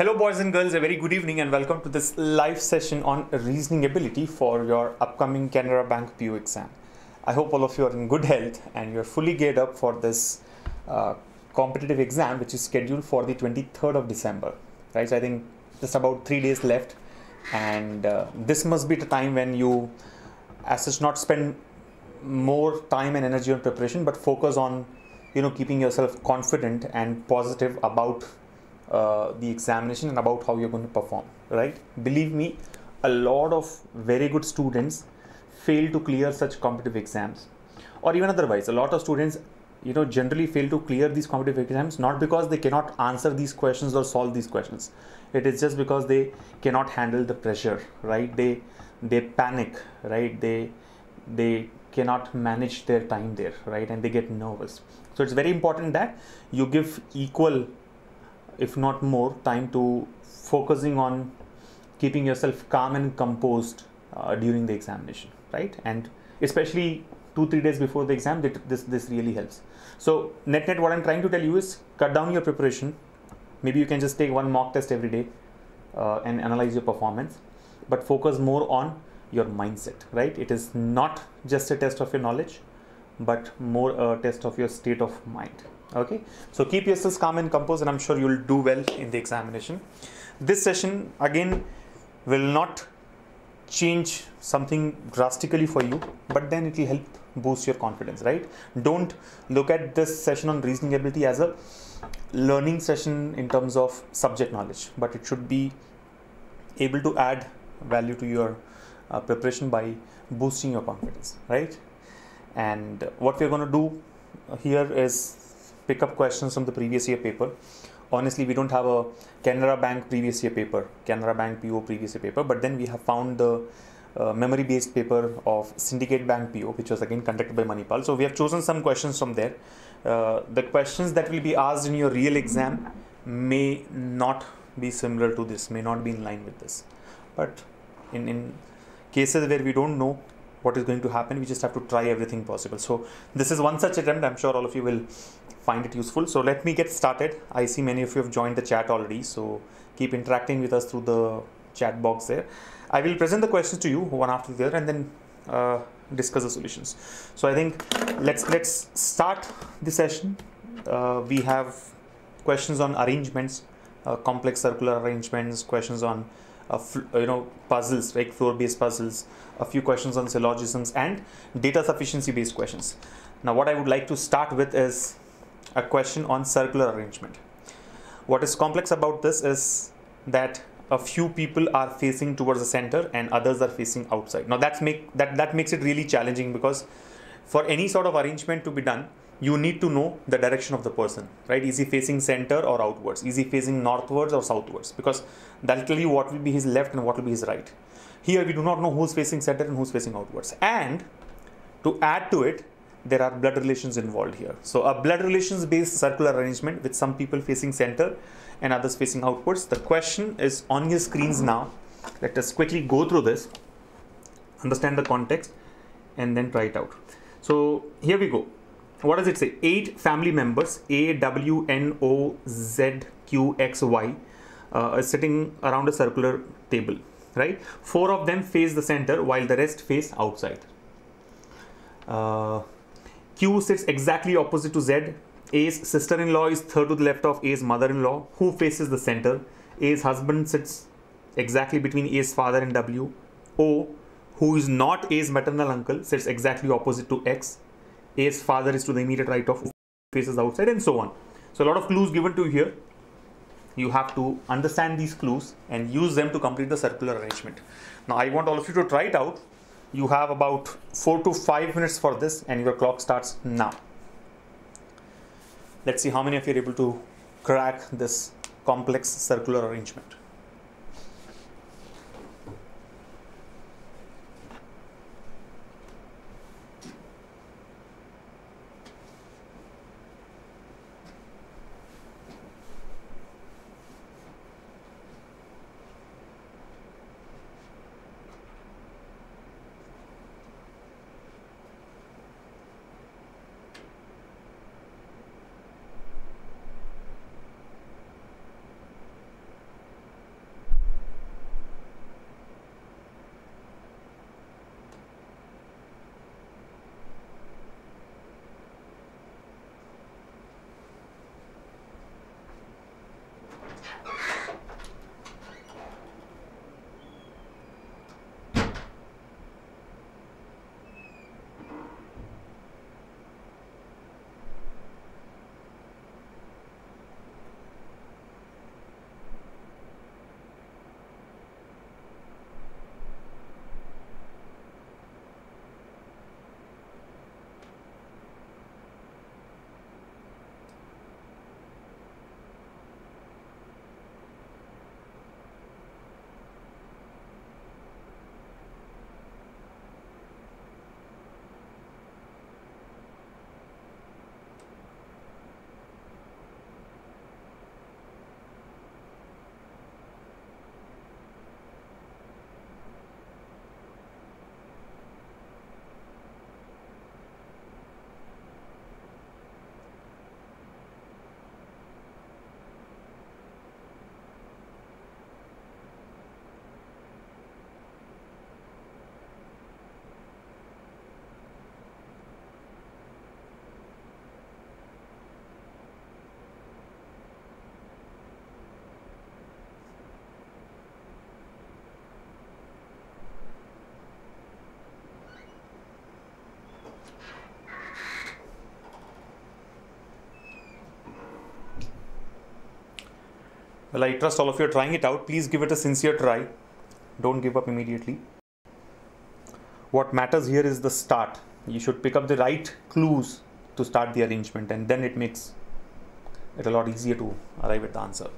Hello boys and girls, a very good evening and welcome to this live session on reasoning ability for your upcoming Canara Bank PO exam. I hope all of you are in good health and you're fully geared up for this competitive exam which is scheduled for the 23rd of December. Right, so I think just about 3 days left, and this must be the time when you as such not spend more time and energy on preparation but focus on keeping yourself confident and positive about the examination and about how you're going to perform. Right, believe me, a lot of very good students fail to clear such competitive exams, or even otherwise a lot of students generally fail to clear these competitive exams, not because they cannot answer these questions or solve these questions. It is just because they cannot handle the pressure, right? They panic, right? They cannot manage their time there, right? And they get nervous. So it's very important that you give equal, if not more, time to focusing on keeping yourself calm and composed during the examination, right? And especially 2-3 days before the exam, this really helps. So net what I'm trying to tell you is cut down your preparation. Maybe you can just take one mock test every day and analyze your performance, but focus more on your mindset, right? It is not just a test of your knowledge, but more a test of your state of mind. Okay, so keep yourselves calm and composed, and I'm sure you'll do well in the examination. This session again will not change something drastically for you, but then it will help boost your confidence, right? Don't look at this session on reasoning ability as a learning session in terms of subject knowledge, but it should be able to add value to your preparation by boosting your confidence, right? And what we're going to do here is pick up questions from the previous year paper. Honestly, we don't have a Canara Bank previous year paper, Canara Bank PO previous year paper, but then we have found the memory based paper of Syndicate Bank PO, which was again conducted by Manipal. So we have chosen some questions from there. The questions that will be asked in your real exam may not be similar to this, may not be in line with this, but in cases where we don't know what is going to happen, we just have to try everything possible. So this is one such attempt. I'm sure all of you will find it useful. So let me get started. I see many of you have joined the chat already, so keep interacting with us through the chat box there. I will present the questions to you one after the other and then discuss the solutions. So I think let's start the session. We have questions on arrangements, complex circular arrangements, questions on puzzles, like floor-based puzzles, a few questions on syllogisms, and data sufficiency based questions. Now what I would like to start with is a question on circular arrangement. What is complex about this is that a few people are facing towards the center and others are facing outside. Now that makes it really challenging, because for any sort of arrangement to be done, you need to know the direction of the person, right? Is he facing center or outwards? Is he facing northwards or southwards? Because that will tell you what will be his left and what will be his right. Here we do not know who's facing center and who's facing outwards. And to add to it, there are blood relations involved here. So a blood relations based circular arrangement with some people facing center and others facing outwards. The question is on your screens now. Let us quickly go through this, understand the context, and then try it out. So here we go. What does it say? 8 family members, A, W, N, O, Z, Q, X, Y, are sitting around a circular table, right? 4 of them face the center while the rest face outside. Q sits exactly opposite to Z. A's sister-in-law is third to the left of A's mother-in-law, who faces the center. A's husband sits exactly between A's father and W. O, who is not A's maternal uncle, sits exactly opposite to X. A's father is to the immediate right of, who faces outside, and so on. So a lot of clues given to you here. You have to understand these clues and use them to complete the circular arrangement. Now I want all of you to try it out. You have about 4 to 5 minutes for this, and your clock starts now. Let's see how many of you are able to crack this complex circular arrangement. Well, I trust all of you are trying it out. Please give it a sincere try. Don't give up immediately. What matters here is the start. You should pick up the right clues to start the arrangement, and then it makes it a lot easier to arrive at the answer.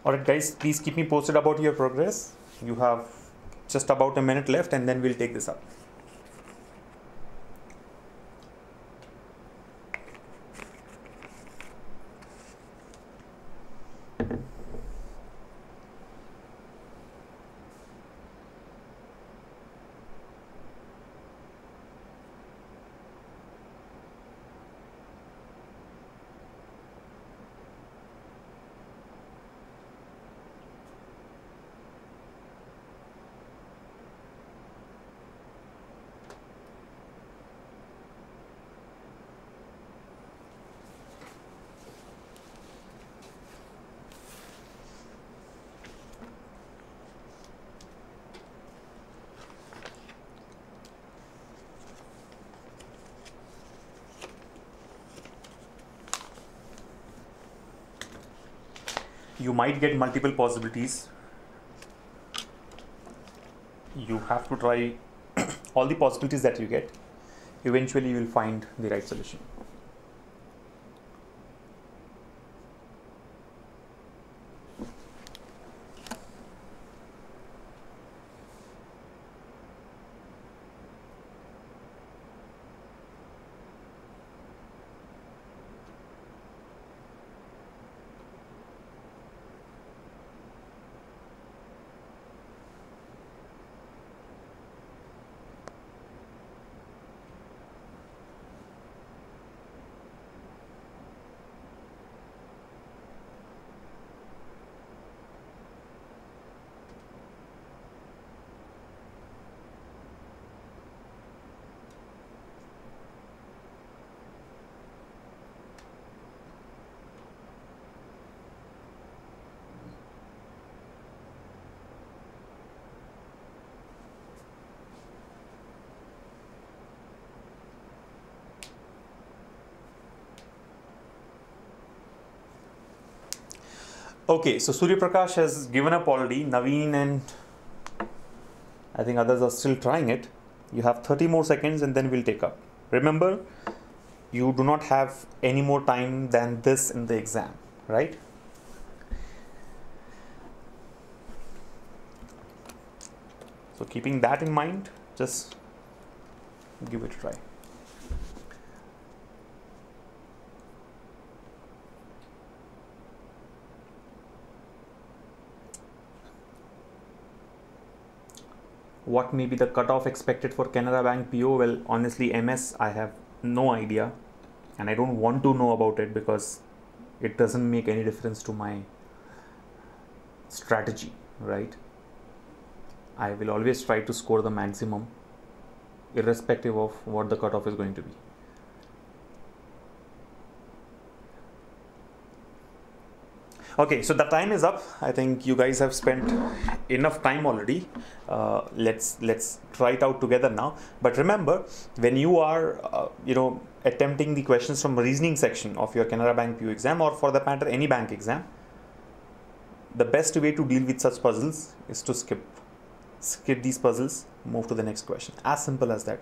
Alright guys, please keep me posted about your progress. You have just about a minute left and then we'll take this up. You might get multiple possibilities. You have to try all the possibilities that you get. Eventually you will find the right solution. Okay, so Surya Prakash has given up already. Naveen and I think others are still trying it. You have 30 more seconds and then we'll take up. Remember, you do not have any more time than this in the exam, right? So keeping that in mind, just give it a try. What may be the cutoff expected for Canara Bank PO? Well, honestly, MS, I have no idea and I don't want to know about it because it doesn't make any difference to my strategy, right? I will always try to score the maximum. irrespective of what the cutoff is going to be. Okay, so the time is up. I think you guys have spent enough time already. Let's try it out together now. But remember, when you are attempting the questions from reasoning section of your Canara Bank PU exam, or for that matter any bank exam, the best way to deal with such puzzles is to skip these puzzles, move to the next question. As simple as that.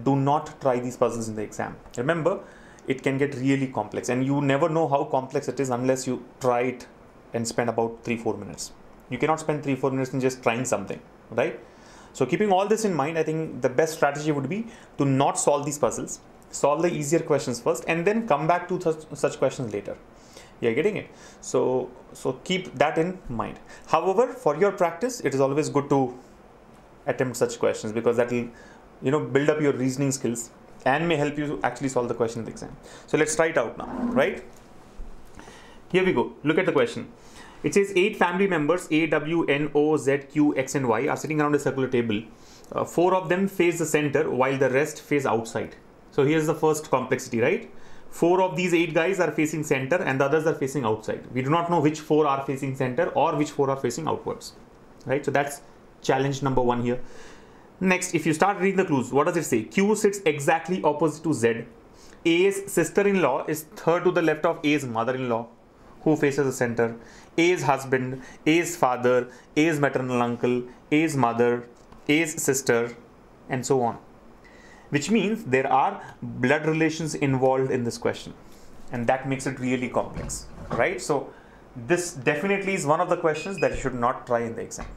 Do not try these puzzles in the exam. Remember, it can get really complex, and you never know how complex it is unless you try it and spend about 3-4 minutes. You cannot spend 3-4 minutes in just trying something, right? So keeping all this in mind, I think the best strategy would be to not solve these puzzles, solve the easier questions first, and then come back to such questions later. You're getting it? So keep that in mind. However, for your practice, it is always good to attempt such questions, because that will build up your reasoning skills and may help you to actually solve the question in the exam. So let's try it out now, right? Here we go. Look at the question. It says 8 family members A, W, N, O, Z, Q, X and Y are sitting around a circular table. 4 of them face the center while the rest face outside. So here's the first complexity, right? 4 of these 8 guys are facing center and the others are facing outside. We do not know which 4 are facing center or which 4 are facing outwards, right? So that's challenge number 1 here. Next, if you start reading the clues, what does it say? Q sits exactly opposite to Z. A's sister-in-law is third to the left of A's mother-in-law, who faces the center. A's husband, A's father, A's maternal uncle, A's mother, A's sister, and so on. Which means there are blood relations involved in this question. And that makes it really complex, right? So this definitely is one of the questions that you should not try in the exam.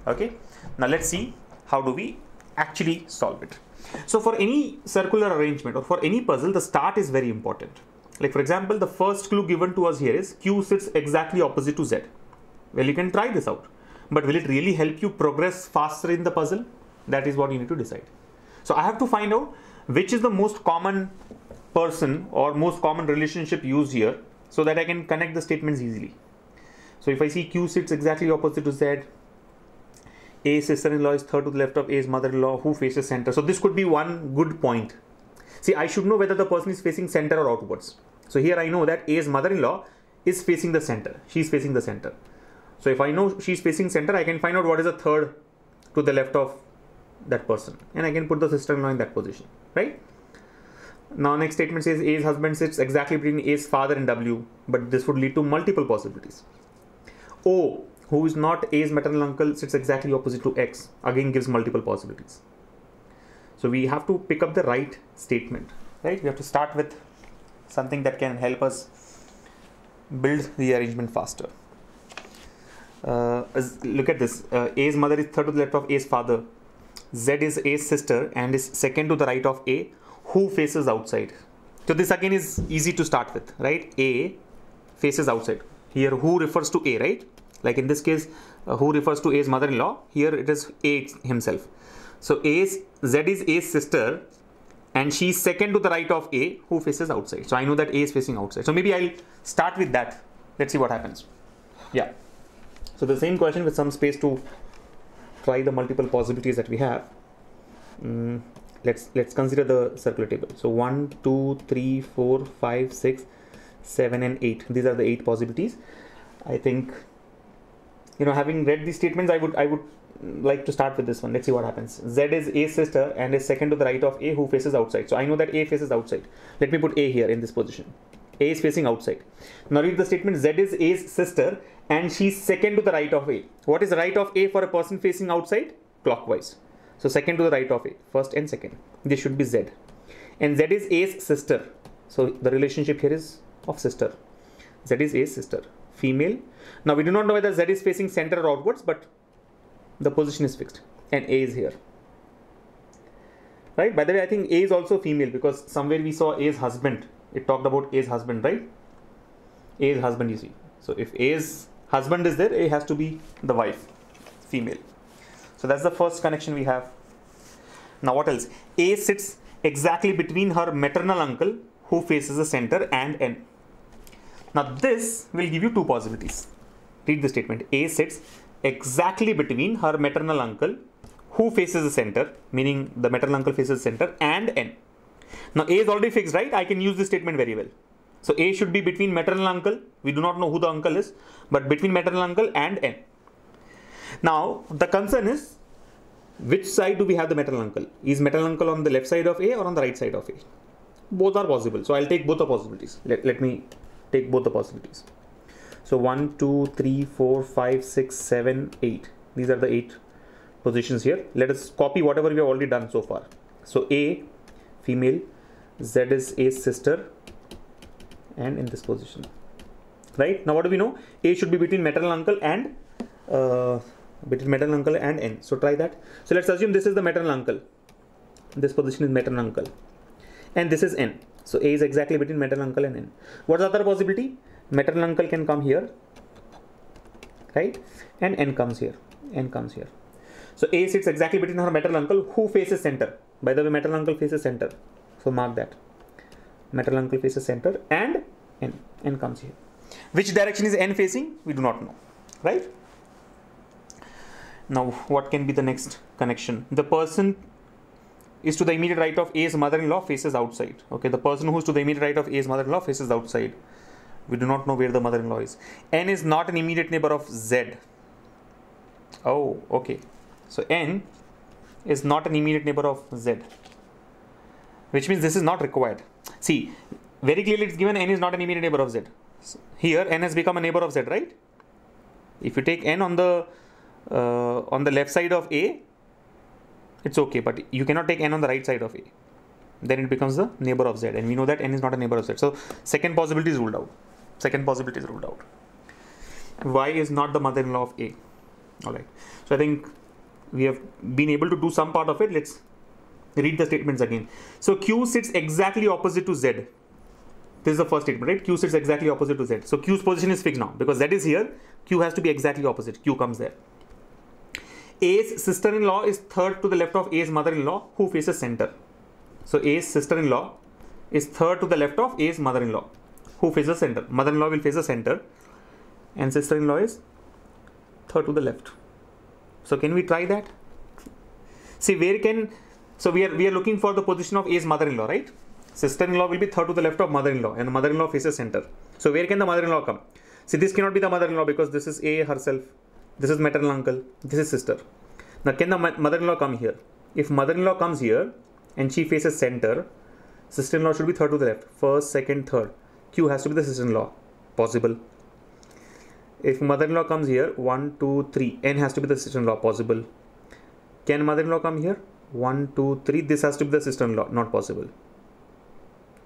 Okay, now let's see how do we actually solve it. So for any circular arrangement or for any puzzle, the start is very important. Like for example, the first clue given to us here is Q sits exactly opposite to Z. Well, you can try this out, but will it really help you progress faster in the puzzle? That is what you need to decide. So I have to find out which is the most common person or most common relationship used here, so that I can connect the statements easily. So if I see Q sits exactly opposite to Z, A's sister-in-law is third to the left of A's mother-in-law, who faces center. So this could be one good point. See, I should know whether the person is facing center or outwards. So here I know that A's mother-in-law is facing the center. She's facing the center. So if I know she's facing center, I can find out what is the third to the left of that person. And I can put the sister-in-law in that position, right? Now next statement says A's husband sits exactly between A's father and W, but this would lead to multiple possibilities. O, who is not A's maternal uncle, sits exactly opposite to X, again gives multiple possibilities. So we have to pick up the right statement, right? We have to start with something that can help us build the arrangement faster. Look at this. A's mother is third to the left of A's father. Z is A's sister and is second to the right of A, who faces outside. So this again is easy to start with, right? A faces outside. Here who refers to A, right? Like in this case, who refers to A's mother-in-law. Here it is A himself. So Z is A's sister and she's second to the right of A, who faces outside. So I know that A is facing outside. So maybe I'll start with that. Let's see what happens. Yeah. So the same question with some space to try the multiple possibilities that we have. Let's consider the circular table. So 1, 2, 3, 4, 5, 6, 7 and 8. These are the 8 possibilities. I think, having read these statements, I would like to start with this one. Let's see what happens. Z is A's sister and is second to the right of A, who faces outside. So I know that A faces outside. Let me put A here in this position. A is facing outside. Now read the statement. Z is A's sister and she's second to the right of A. What is right of A for a person facing outside? Clockwise. So second to the right of A, first and second. This should be Z. And Z is A's sister. So the relationship here is of sister. Z is A's sister, female. Now we do not know whether Z is facing center or outwards, but the position is fixed and A is here, right? By the way, I think A is also female because somewhere we saw A's husband. It talked about A's husband, right? A's husband, you see. So if A's husband is there, A has to be the wife, female. So that's the first connection we have. Now what else? A sits exactly between her maternal uncle, who faces the center, and N. Now this will give you 2 possibilities. Read the statement. A sits exactly between her maternal uncle, who faces the center, meaning the maternal uncle faces the center, and n. Now A is already fixed, right? I can use this statement very well. So A should be between maternal uncle. We do not know who the uncle is, but between maternal uncle and n. Now the concern is, which side do we have the maternal uncle? Is maternal uncle on the left side of A or on the right side of A? Both are possible. So I'll take both the possibilities. Let me take both the possibilities. So 1, 2, 3, 4, 5, 6, 7, 8. These are the 8 positions here. Let us copy whatever we have already done so far. So A, female, Z is A's sister, and in this position. Right? Now what do we know? A should be between maternal uncle and n. So try that. So let's assume this is the maternal uncle. This position is maternal uncle. And this is n. So A is exactly between maternal uncle and n. What's the other possibility? Maternal uncle can come here, right? And n comes here. N comes here. So A sits exactly between her maternal uncle, who faces center. By the way, maternal uncle faces center. So mark that. Maternal uncle faces center, and n. N comes here. Which direction is n facing? We do not know, right? Now, what can be the next connection? The person is to the immediate right of A's mother-in-law faces outside. Okay, the person who is to the immediate right of A's mother-in-law faces outside. We do not know where the mother-in-law is. N is not an immediate neighbor of Z. Oh, okay. So N is not an immediate neighbor of Z, which means this is not required. See, very clearly it's given N is not an immediate neighbor of Z. So here N has become a neighbor of Z, right? If you take N on the left side of A, it's okay, but you cannot take N on the right side of A. Then it becomes the neighbor of Z, and we know that N is not a neighbor of Z. So second possibility is ruled out. Second possibility is ruled out. Y is not the mother-in-law of A. Alright. So I think we have been able to do some part of it. Let's read the statements again. So Q sits exactly opposite to Z. This is the first statement, right? Q sits exactly opposite to Z. So Q's position is fixed now. Because Z is here, Q has to be exactly opposite. Q comes there. A's sister-in-law is third to the left of A's mother-in-law, who faces center. So A's sister-in-law is third to the left of A's mother-in-law, who faces center. Mother-in-law will face the center, and sister-in-law is third to the left. So can we try that? See, where can, so we are looking for the position of A's mother-in-law, right? Sister-in-law will be third to the left of mother-in-law, and the mother-in-law faces center. So where can the mother-in-law come? See, this cannot be the mother-in-law because this is A herself. This is maternal uncle. This is sister. Now can the mother-in-law come here? If mother-in-law comes here and she faces center, sister-in-law should be third to the left. First, second, third. Q has to be the sister-in-law. Possible. If mother-in-law comes here, 1, 2, 3. N has to be the sister-in-law. Possible. Can mother-in-law come here? 1, 2, 3. This has to be the sister-in-law. Not possible.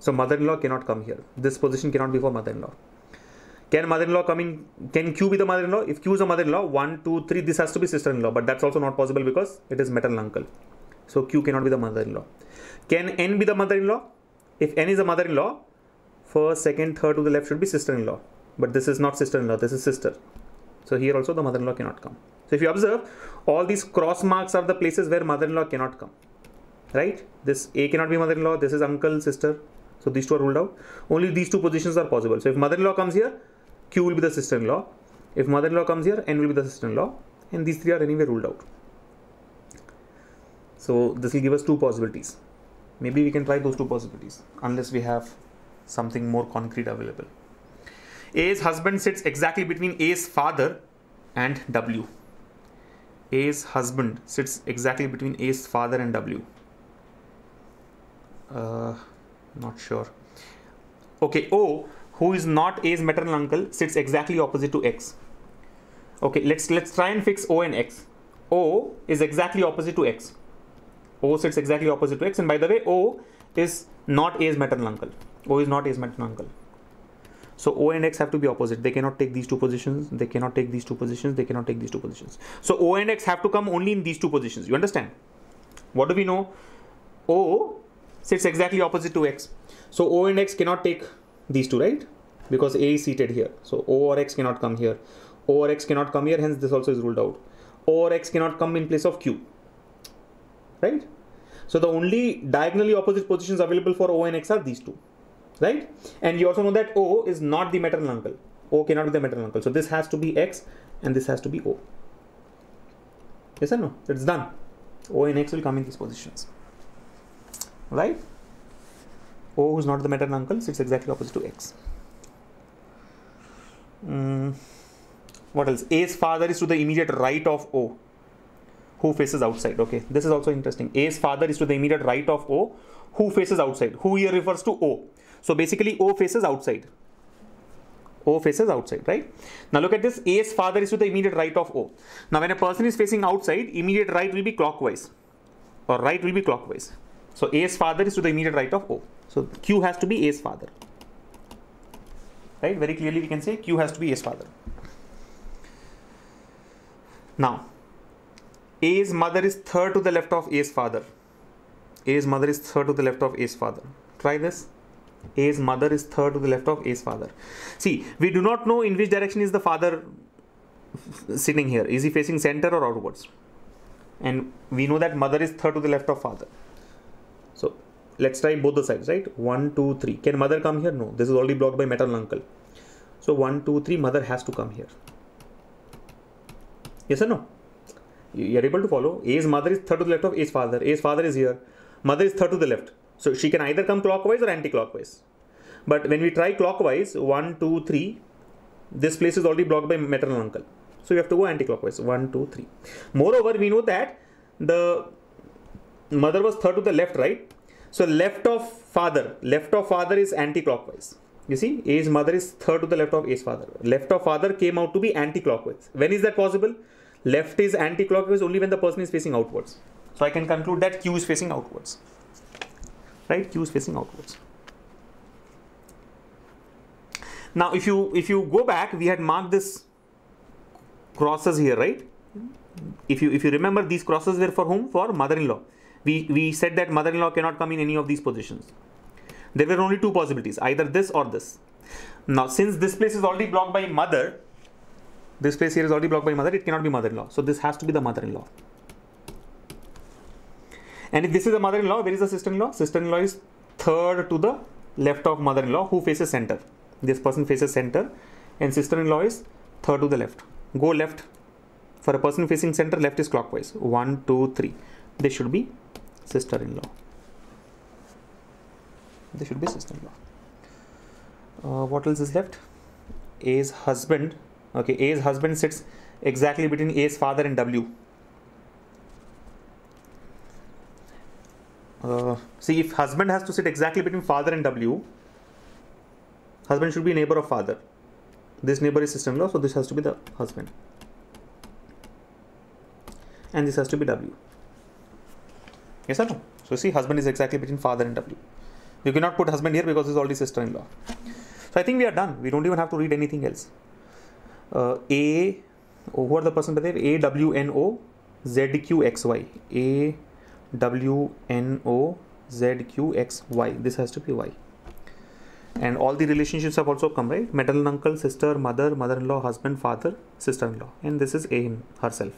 So mother-in-law cannot come here. This position cannot be for mother-in-law. Can mother-in-law come in? Can Q be the mother-in-law? If Q is a mother-in-law, 1, 2, 3. This has to be sister-in-law. But that's also not possible because it is maternal uncle. So Q cannot be the mother-in-law. Can N be the mother-in-law? If N is a mother-in-law, first, second, third to the left should be sister-in-law. But this is not sister-in-law, this is sister. So here also the mother-in-law cannot come. So if you observe, all these cross marks are the places where mother-in-law cannot come. Right? This A cannot be mother-in-law, this is uncle, sister. So these two are ruled out. Only these two positions are possible. So if mother-in-law comes here, Q will be the sister-in-law. If mother-in-law comes here, N will be the sister-in-law. And these three are anyway ruled out. So this will give us two possibilities. Maybe we can try those two possibilities unless we have something more concrete available. A's husband sits exactly between A's father and W. A's husband sits exactly between A's father and W. Not sure. Okay, O, who is not A's maternal uncle, sits exactly opposite to X. Okay, let's try and fix O and X. O is exactly opposite to X. O sits exactly opposite to X, and by the way, O is not A's maternal uncle. O is not A's maternal uncle. So O and X have to be opposite. They cannot take these two positions. They cannot take these two positions. They cannot take these two positions. So O and X have to come only in these two positions. You understand? What do we know? O sits exactly opposite to X. So O and X cannot take these two, right? Because A is seated here. So O or X cannot come here. O or X cannot come here. Hence this also is ruled out. O or X cannot come in place of Q. Right? So the only diagonally opposite positions available for O and X are these two. Right? And you also know that O is not the maternal uncle. O cannot be the maternal uncle. So this has to be X and this has to be O. Yes or no? It's done. O and X will come in these positions, right? O, who's not the maternal uncle, sits exactly opposite to X. What else? A's father is to the immediate right of O, who faces outside. Okay, this is also interesting. A's father is to the immediate right of O, who faces outside. Who here refers to O. So basically O faces outside. O faces outside, right? Now look at this. A's father is to the immediate right of O. Now when a person is facing outside, immediate right will be clockwise, or right will be clockwise. So A's father is to the immediate right of O. So Q has to be A's father, right? Very clearly we can say Q has to be A's father. Now A's mother is third to the left of A's father. A's mother is third to the left of A's father. Try this. A's mother is third to the left of A's father. See, we do not know in which direction is the father sitting here. Is he facing center or outwards? And we know that mother is third to the left of father. So let's try both the sides, right? 1, 2, 3. Can mother come here? No, this is already blocked by maternal uncle. So 1, 2, 3, mother has to come here. Yes or no? You are able to follow. A's mother is third to the left of A's father. A's father is here. Mother is third to the left. So she can either come clockwise or anti-clockwise. But when we try clockwise, 1, 2, 3, this place is already blocked by maternal uncle. So you have to go anti-clockwise, 1, 2, 3. Moreover, we know that the mother was third to the left, right? So left of father is anti-clockwise. You see, A's mother is third to the left of A's father. Left of father came out to be anti-clockwise. When is that possible? Left is anti-clockwise only when the person is facing outwards. So I can conclude that Q is facing outwards. Right? Q is facing outwards. Now if you go back, we had marked this crosses here, right? If you remember, these crosses were for whom? For mother-in-law. We said that mother-in-law cannot come in any of these positions. There were only two possibilities, either this or this. Now since this place is already blocked by mother, this place here is already blocked by mother, it cannot be mother-in-law. So this has to be the mother-in-law. And if this is a mother-in-law, where is the sister-in-law? Sister-in-law is third to the left of mother-in-law, who faces center. This person faces center, and sister-in-law is third to the left. Go left. For a person facing center, left is clockwise. 1, 2, 3. This should be sister-in-law. This should be sister-in-law. What else is left? A's husband. Okay, A's husband sits exactly between A's father and W. See, if husband has to sit exactly between father and W, husband should be neighbor of father. This neighbor is sister-in-law, so this has to be the husband. And this has to be W. Yes or no? So see, husband is exactly between father and W. You cannot put husband here because it's already sister-in-law. So I think we are done. We don't even have to read anything else. Who are the person? A, W, N, O, Z, Q, X, Y. A, W, N, O, Z, Q, X, Y. This has to be Y. And all the relationships have also come, right? Maternal uncle, sister, mother, mother-in-law, husband, father, sister-in-law. And this is A herself.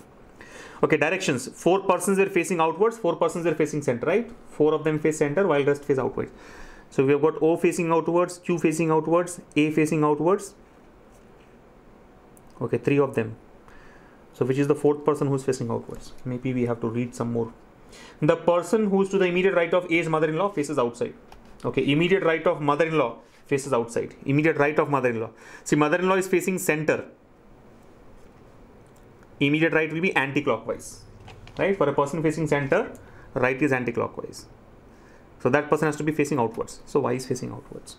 Okay, directions. 4 persons were facing outwards, 4 persons were facing center, right? 4 of them face center while rest face outwards. So we have got O facing outwards, Q facing outwards, A facing outwards. Okay, 3 of them. So which is the 4th person who is facing outwards? Maybe we have to read some more. The person who is to the immediate right of A's mother-in-law faces outside. Okay, immediate right of mother-in-law faces outside. Immediate right of mother-in-law. See, mother-in-law is facing center. Immediate right will be anti-clockwise. Right? For a person facing center, right is anti-clockwise. So that person has to be facing outwards. So Y is facing outwards.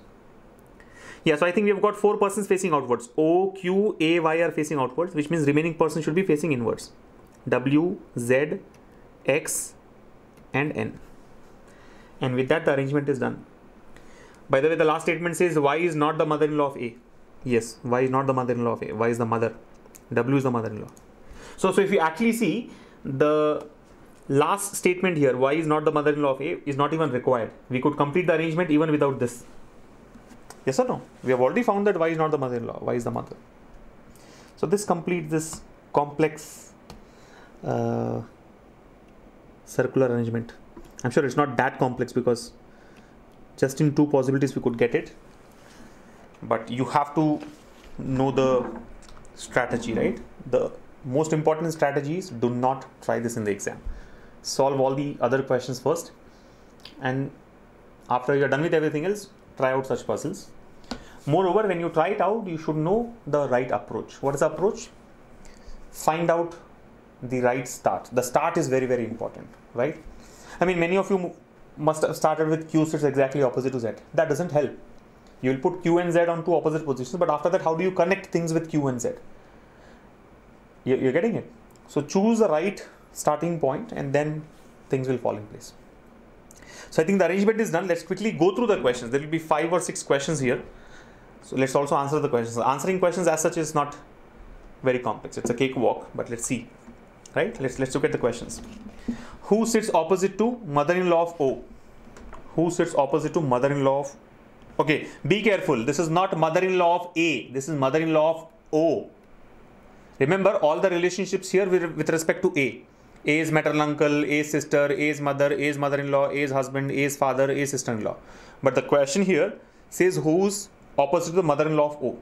Yeah, so I think we have got 4 persons facing outwards. O, Q, A, Y are facing outwards, which means remaining person should be facing inwards. W, Z, X, and N. And with that, the arrangement is done. By the way, the last statement says Y is not the mother-in-law of A. Yes, Y is not the mother-in-law of A. Y is the mother. W is the mother-in-law. So if you actually see the last statement here, Y is not the mother-in-law of A, is not even required. We could complete the arrangement even without this. Yes or no? We have already found that Y is not the mother-in-law. Y is the mother. So this completes this complex circular arrangement. I'm sure it's not that complex because just in 2 possibilities we could get it. But you have to know the strategy, right? The most important strategy is do not try this in the exam. solve all the other questions first, and after you're done with everything else, try out such puzzles. Moreover, when you try it out, you should know the right approach. What is the approach? Find out the right start. The start is very, very important, right? I mean, many of you must have started with Q sits exactly opposite to Z. That doesn't help. You'll put Q and Z on two opposite positions, but after that, how do you connect things with Q and Z? You're getting it? So choose the right starting point and then things will fall in place. So I think the arrangement is done. Let's quickly go through the questions. There will be 5 or 6 questions here. So let's also answer the questions. Answering questions as such is not very complex. It's a cakewalk, but let's see. Right? Let's look at the questions. Who sits opposite to mother-in-law of O? Who sits opposite to mother-in-law of... Okay, be careful. This is not mother-in-law of A. This is mother-in-law of O. Remember all the relationships here with respect to A. A is maternal uncle, A is sister, A is mother, A is mother-in-law, A is husband, A is father, A is sister-in-law. But the question here says who's opposite to the mother-in-law of O.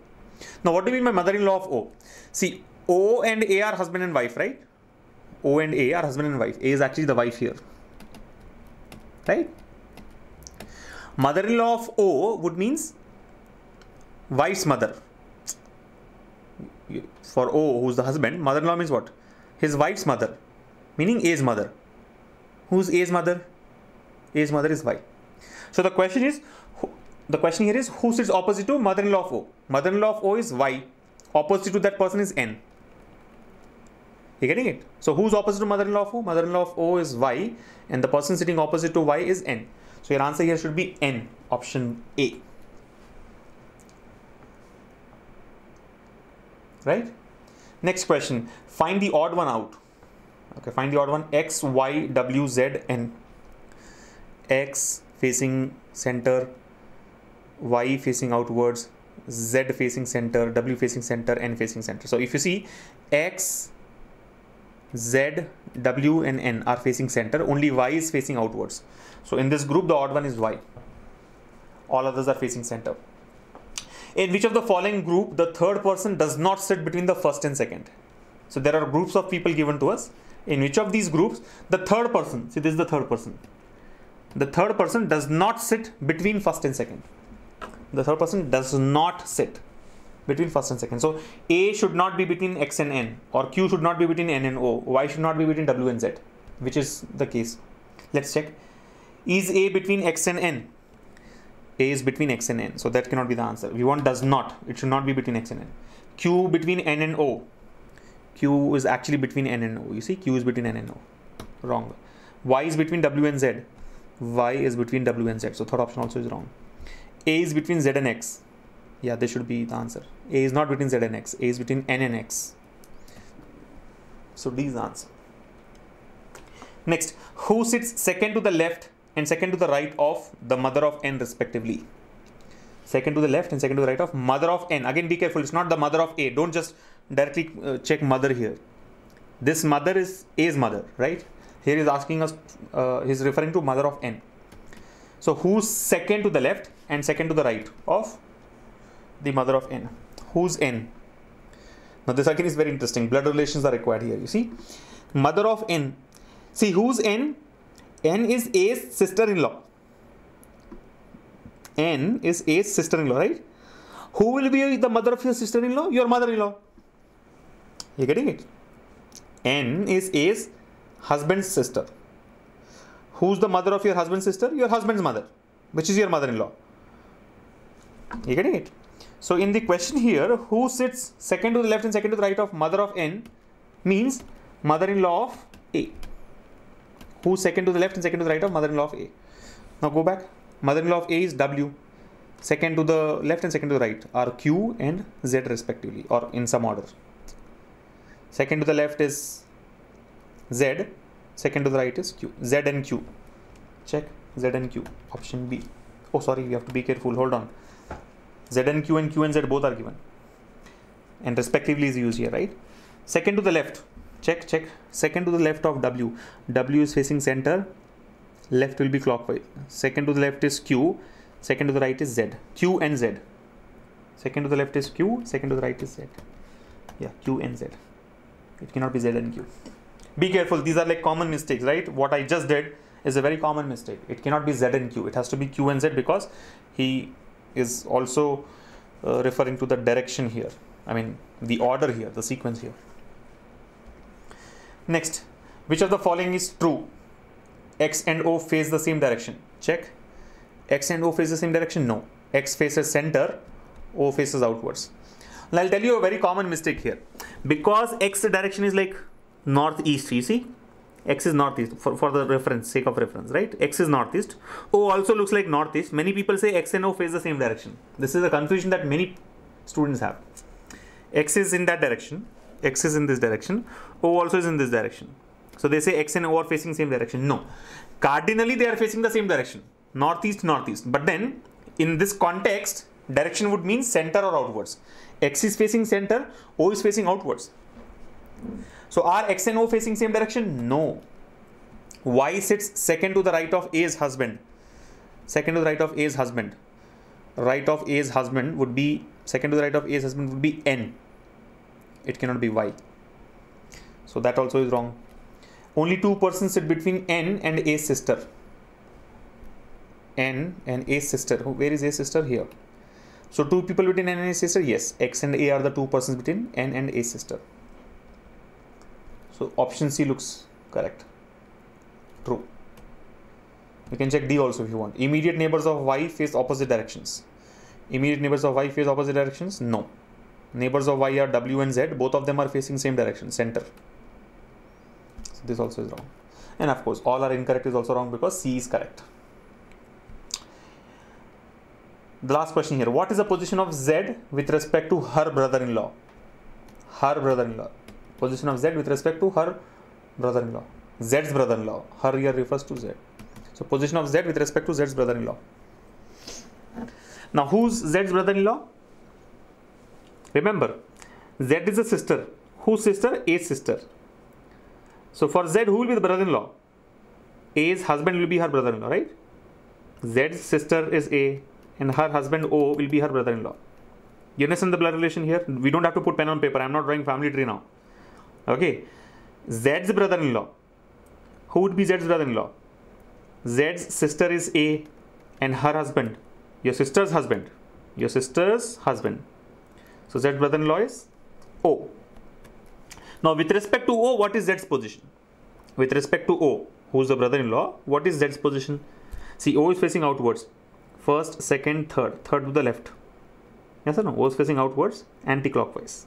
Now what do you mean by mother-in-law of O? See, O and A are husband and wife, right? O and A are husband and wife. A is actually the wife here. Right? Mother-in-law of O would means wife's mother. For O, who's the husband, mother-in-law means what? His wife's mother, meaning A's mother. Who's A's mother? A's mother is Y. So the question here is who sits opposite to mother-in-law of O? Mother-in-law of O is Y. Opposite to that person is N. You getting it? So who's opposite to mother-in-law of O? Mother-in-law of O is Y, and the person sitting opposite to Y is N. So your answer here should be N, option A. Right? Next question. Find the odd one out. Okay, find the odd one. X, Y, W, Z, N. X facing center, Y facing outwards, Z facing center, W facing center, N facing center. So if you see X, Z, W and N are facing center, only Y is facing outwards. So in this group, the odd one is Y. All others are facing center. In which of the following group the third person does not sit between the first and second? So there are groups of people given to us. In which of these groups the third person, see this is the third person. The third person does not sit between first and second. The third person does not sit between first and second. So A should not be between X and N, or Q should not be between N and O. Y should not be between W and Z, which is the case. Let's check. Is A between X and N? A is between X and N, so that cannot be the answer. We want does not. It should not be between X and N. Q between N and O. Q is actually between N and O. You see, Q is between N and O. Wrong. Y is between W and Z. Y is between W and Z. So third option also is wrong. A is between Z and X. Yeah, this should be the answer. A is not between Z and X. A is between N and X. So D is the answer. Next, who sits second to the left and second to the right of the mother of N respectively? Second to the left and second to the right of mother of N. Again, be careful. It's not the mother of A. Don't just directly check mother here. This mother is A's mother, right? Here is asking us, he's referring to mother of N. So who's second to the left and second to the right of the mother of N? Who's N? Now this again is very interesting. Blood relations are required here. You see, mother of N. See, who's N? N is A's sister-in-law. N is A's sister-in-law, right? Who will be the mother of your sister-in-law? Your mother-in-law. You getting it? N is A's husband's sister. Who's the mother of your husband's sister? Your husband's mother, which is your mother-in-law. You getting it? So in the question here, who sits second to the left and second to the right of mother of N means mother-in-law of A. Who's second to the left and second to the right of mother-in-law of A? Now go back. Mother-in-law of A is W. Second to the left and second to the right are Q and Z respectively, or in some order. Second to the left is Z. Second to the right is Q. Z and Q. Check. Z and Q. Option B. Oh, sorry. We have to be careful. Hold on. Z and Q and Z both are given. And respectively is used here, right? Second to the left. Check. Second to the left of W. W is facing center. Left will be clockwise. Second to the left is Q. Second to the right is Z. Q and Z. Second to the left is Q. Second to the right is Z. Yeah, Q and Z. It cannot be Z and Q. Be careful, these are like common mistakes, right? What I just did is a very common mistake. It cannot be Z and Q, it has to be Q and Z because he is also referring to the direction here. I mean the order here, the sequence here. Next, which of the following is true? X and O face the same direction. Check. X and O face the same direction? No. X faces center, O faces outwards. Now I'll tell you a very common mistake here. Because X direction is like northeast, you see? X is northeast for the reference, sake of reference, right? X is northeast. O also looks like northeast. Many people say X and O face the same direction. This is a confusion that many students have. X is in that direction. X is in this direction. O also is in this direction. So they say X and O are facing same direction. No. Cardinally they are facing the same direction. Northeast, northeast. But then in this context, direction would mean center or outwards. X is facing center, O is facing outwards. So are X and O facing same direction? No. Y sits second to the right of A's husband. Second to the right of A's husband. Right of A's husband would be, second to the right of A's husband would be N. It cannot be Y. So that also is wrong. Only two persons sit between N and A's sister. N and A's sister. Where is A's sister? Here. So two people between N and A's sister? Yes. X and A are the two persons between N and A's sister. So option C looks correct. True. You can check D also if you want. Immediate neighbors of Y face opposite directions. Immediate neighbors of Y face opposite directions? No. Neighbors of Y are W and Z. Both of them are facing same direction, center. So this also is wrong. And of course, all are incorrect is also wrong because C is correct. The last question here. What is the position of Z with respect to her brother-in-law? Her brother-in-law. Position of Z with respect to her brother-in-law. Z's brother-in-law. Her here refers to Z. So position of Z with respect to Z's brother-in-law. Now who's Z's brother-in-law? Remember, Z is a sister. Whose sister? A's sister. So for Z, who will be the brother-in-law? A's husband will be her brother-in-law, right? Z's sister is A and her husband O will be her brother-in-law. You understand the blood relation here? We don't have to put pen on paper. I'm not drawing family tree now. Okay. Z's brother-in-law. Who would be Z's brother-in-law? Z's sister is A and her husband. Your sister's husband. Your sister's husband. So Z's brother-in-law is O. Now with respect to O, what is Z's position? With respect to O, who is the brother-in-law, what is Z's position? See, O is facing outwards. First, second, third. Third to the left. Yes or no? O is facing outwards, anti-clockwise.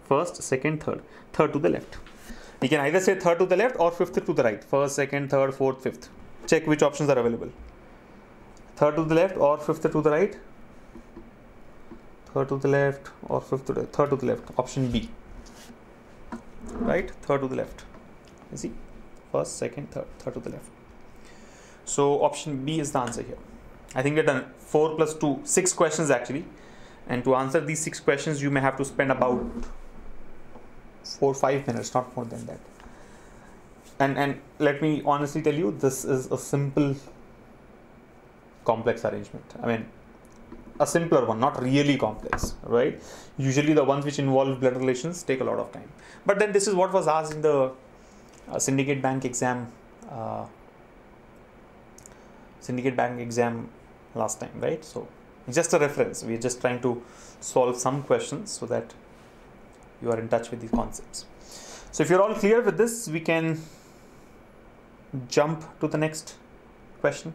First, second, third. Third to the left. You can either say third to the left or fifth to the right. First, second, third, fourth, fifth. Check which options are available. Third to the left or fifth to the right. Third to the left or fifth to the third to the left. Option B. Right? Third to the left. You see? First, second, third. Third to the left. So option B is the answer here. I think we're done. 4 plus 2, 6 questions actually. And to answer these 6 questions, you may have to spend about 4-5 minutes, not more than that. And let me honestly tell you, this is a simple, complex arrangement. I mean, a simpler one, not really complex, right? Usually the ones which involve blood relations take a lot of time. But then this is what was asked in the syndicate bank exam. Last time, right? So it's just a reference. We're just trying to solve some questions so that you are in touch with these concepts. So if you're all clear with this, we can jump to the next question.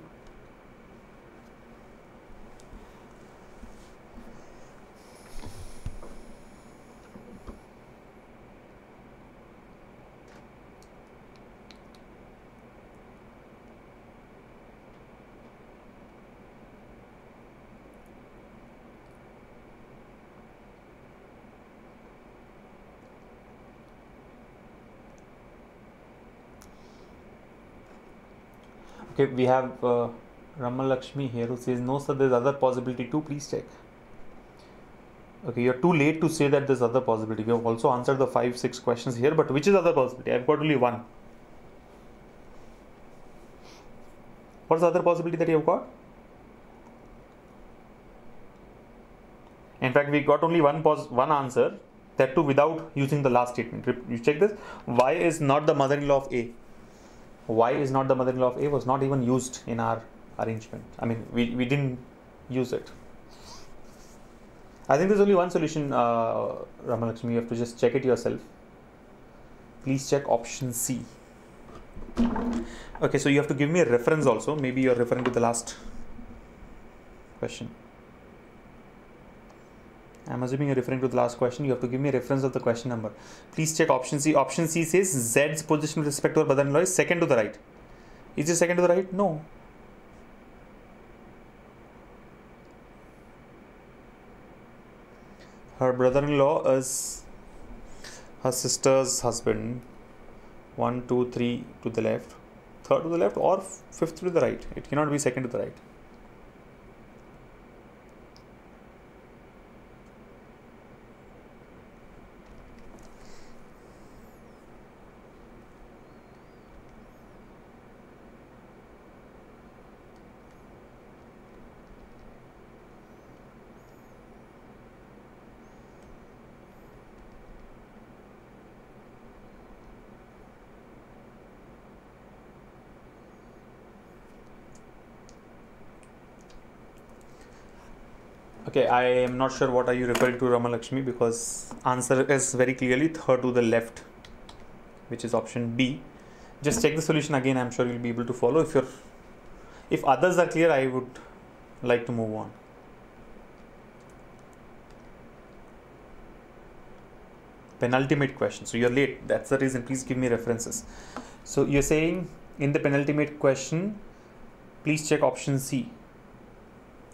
Okay, we have Ramalakshmi here who says, no sir, there's other possibility too, please check. Okay, you're too late to say that there's other possibility. We have also answered the 5-6 questions here, but which is other possibility? I've got only one. What's the other possibility that you have got? In fact, we got only one answer. That too without using the last statement. You check this. Y is not the mother-in-law of A. Y is not the mother-in-law of A was not even used in our arrangement. I mean, we didn't use it. I think there's only one solution, Ramalakshmi. You have to just check it yourself. Please check option C. Okay, so you have to give me a reference also. Maybe you're referring to the last question. I'm assuming you're referring to the last question. You have to give me a reference of the question number. Please check option C. Option C says Z's position with respect to her brother-in-law is second to the right. Is it second to the right? No. Her brother-in-law is her sister's husband. 1, 2, 3 to the left, third to the left, or fifth to the right. It cannot be second to the right. Okay, I am not sure what are you referring to, Ramalakshmi, because answer is very clearly third to the left, which is option B. Just check the solution again. I'm sure you'll be able to follow. If others are clear, I would like to move on. Penultimate question. So you're late. That's the reason. Please give me references. So you're saying in the penultimate question, please check option C.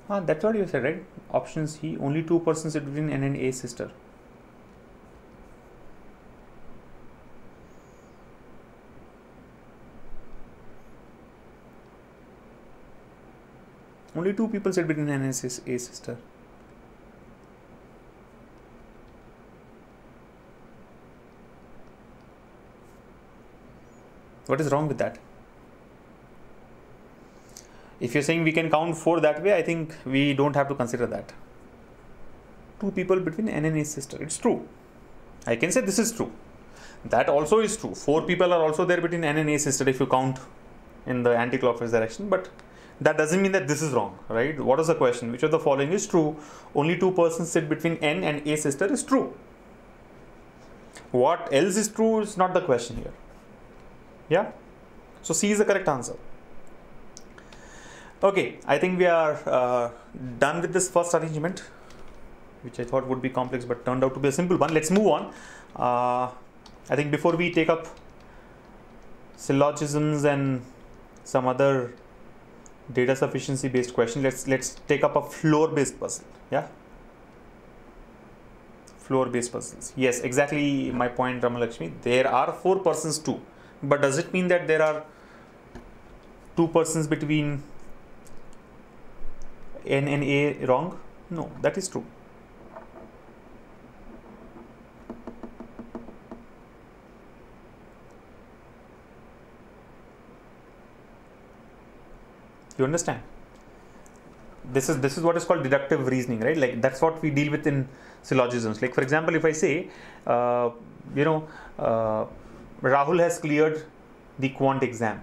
That's what you said, right? Option C, only 2 persons sit between N and A sister. Only 2 people sit between N and A sister. What is wrong with that? If you're saying we can count 4 that way, I think we don't have to consider that. 2 people between N and A sister. It's true. I can say this is true. That also is true. 4 people are also there between N and A sister if you count in the anti-clockwise direction. But that doesn't mean that this is wrong, right? What is the question? Which of the following is true? Only 2 persons sit between N and A sister is true. What else is true is not the question here. Yeah? So C is the correct answer. Okay, I think we are done with this first arrangement, which I thought would be complex but turned out to be a simple one. Let's move on. I think before we take up syllogisms and some other data sufficiency based question, let's take up a floor based puzzle. Yeah, floor based puzzles. Yes, exactly my point, Ramalakshmi. There are 4 persons too, but does it mean that there are 2 persons between N and A wrong? No, that is true. You understand? This is what is called deductive reasoning, right? Like that's what we deal with in syllogisms. Like for example, if I say, Rahul has cleared the quant exam.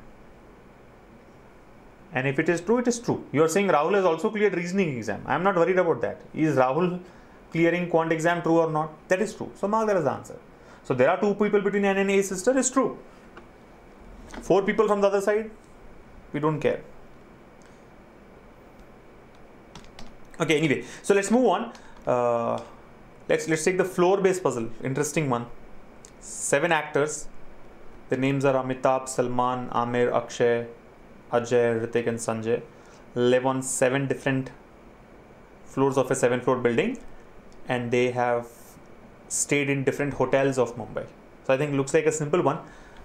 And if it is true, it is true. You are saying Rahul has also cleared reasoning exam. I am not worried about that. Is Rahul clearing quant exam true or not? That is true. So mark that as the answer. So there are 2 people between N and A sister is true. 4 people from the other side, we don't care. Okay, anyway, so let's move on. Let's take the floor based puzzle. Interesting one. 7 actors. The names are Amitabh, Salman, Amir, Akshay, Ajay, Ritik and Sanjay live on 7 different floors of a 7-floor building, and they have stayed in different hotels of Mumbai. So I think it looks like a simple one.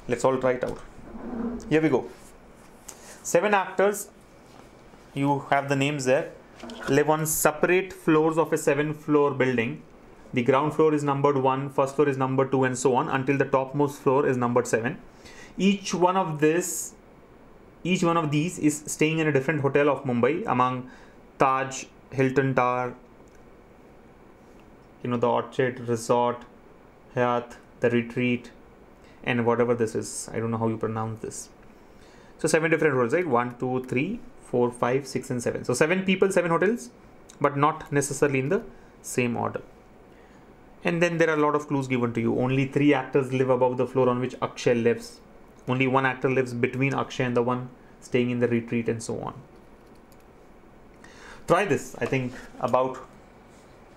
Let's all try it out. Here we go. 7 actors, you have the names there, live on separate floors of a 7-floor building. The ground floor is numbered 1, first floor is numbered 2 and so on until the topmost floor is numbered 7. Each one of these is staying in a different hotel of Mumbai among Taj, Hilton Tower, the Orchard Resort, Hayat, the retreat, and whatever this is. I don't know how you pronounce this. So 7 different roles, right? 1, 2, 3, 4, 5, 6, and 7. So 7 people, 7 hotels, but not necessarily in the same order. And then there are a lot of clues given to you. Only 3 actors live above the floor on which Akshay lives. Only 1 actor lives between Akshay and the one staying in the retreat, and so on. Try this. I think about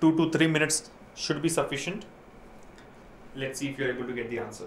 2 to 3 minutes should be sufficient. Let's see if you're able to get the answer.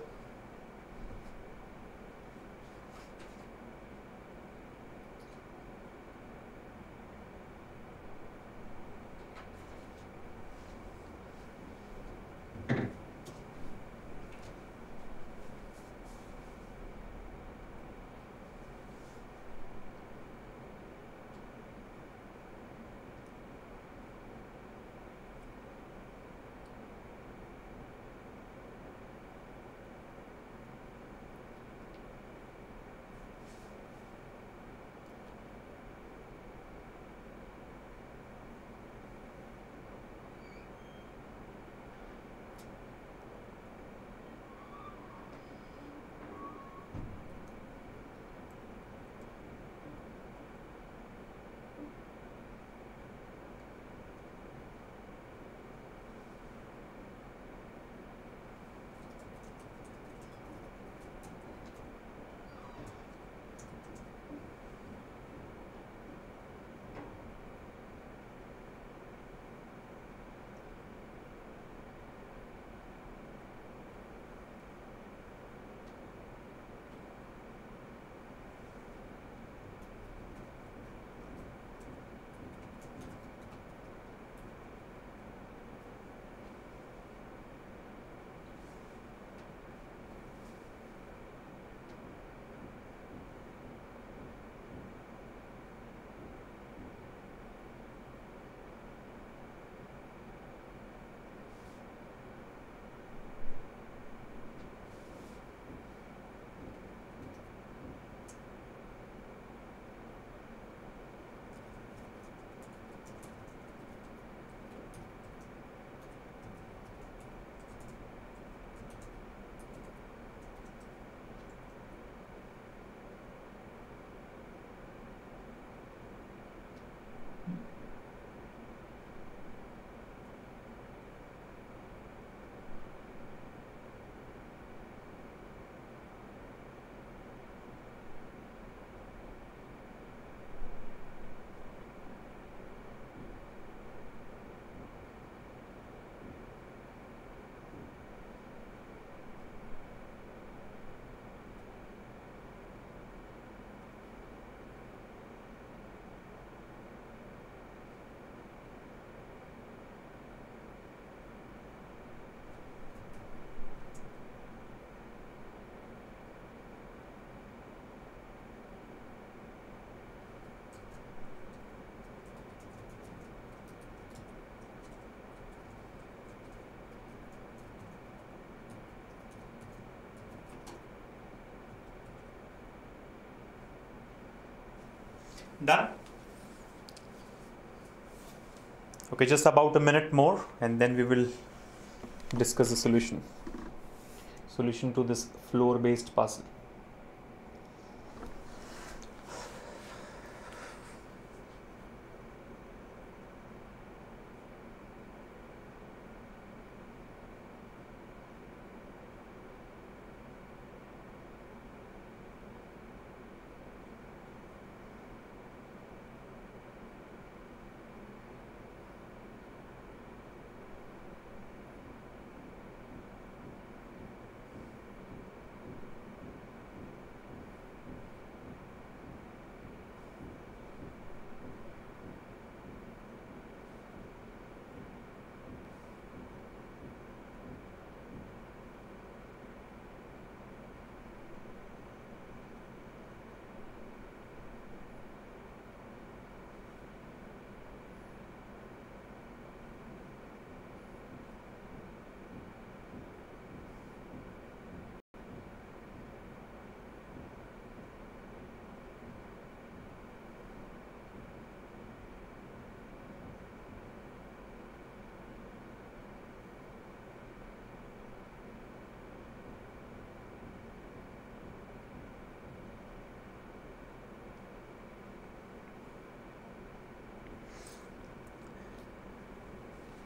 Done? Okay, just about a minute more and then we will discuss the solution. Solution to this floor-based puzzle.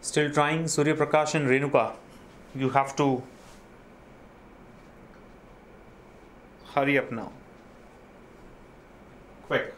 Still trying, Surya Prakash and Renuka. You have to hurry up now. Quick.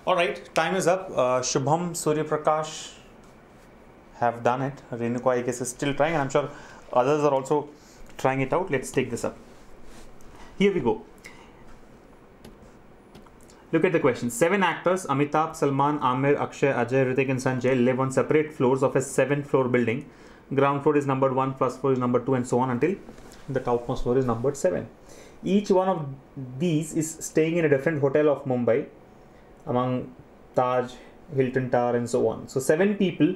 All right, time is up. Shubham, Surya Prakash have done it. Renuka, I guess, is still trying, and I'm sure others are also trying it out. Let's take this up. Here we go. Look at the question. 7 actors, Amitabh, Salman, Amir, Akshay, Ajay, Hrithik and Sanjay live on separate floors of a 7-floor building. Ground floor is numbered 1, first floor is numbered 2, and so on until the topmost floor is numbered 7. Each one of these is staying in a different hotel of Mumbai, among Taj, Hilton Tower and so on. So 7 people,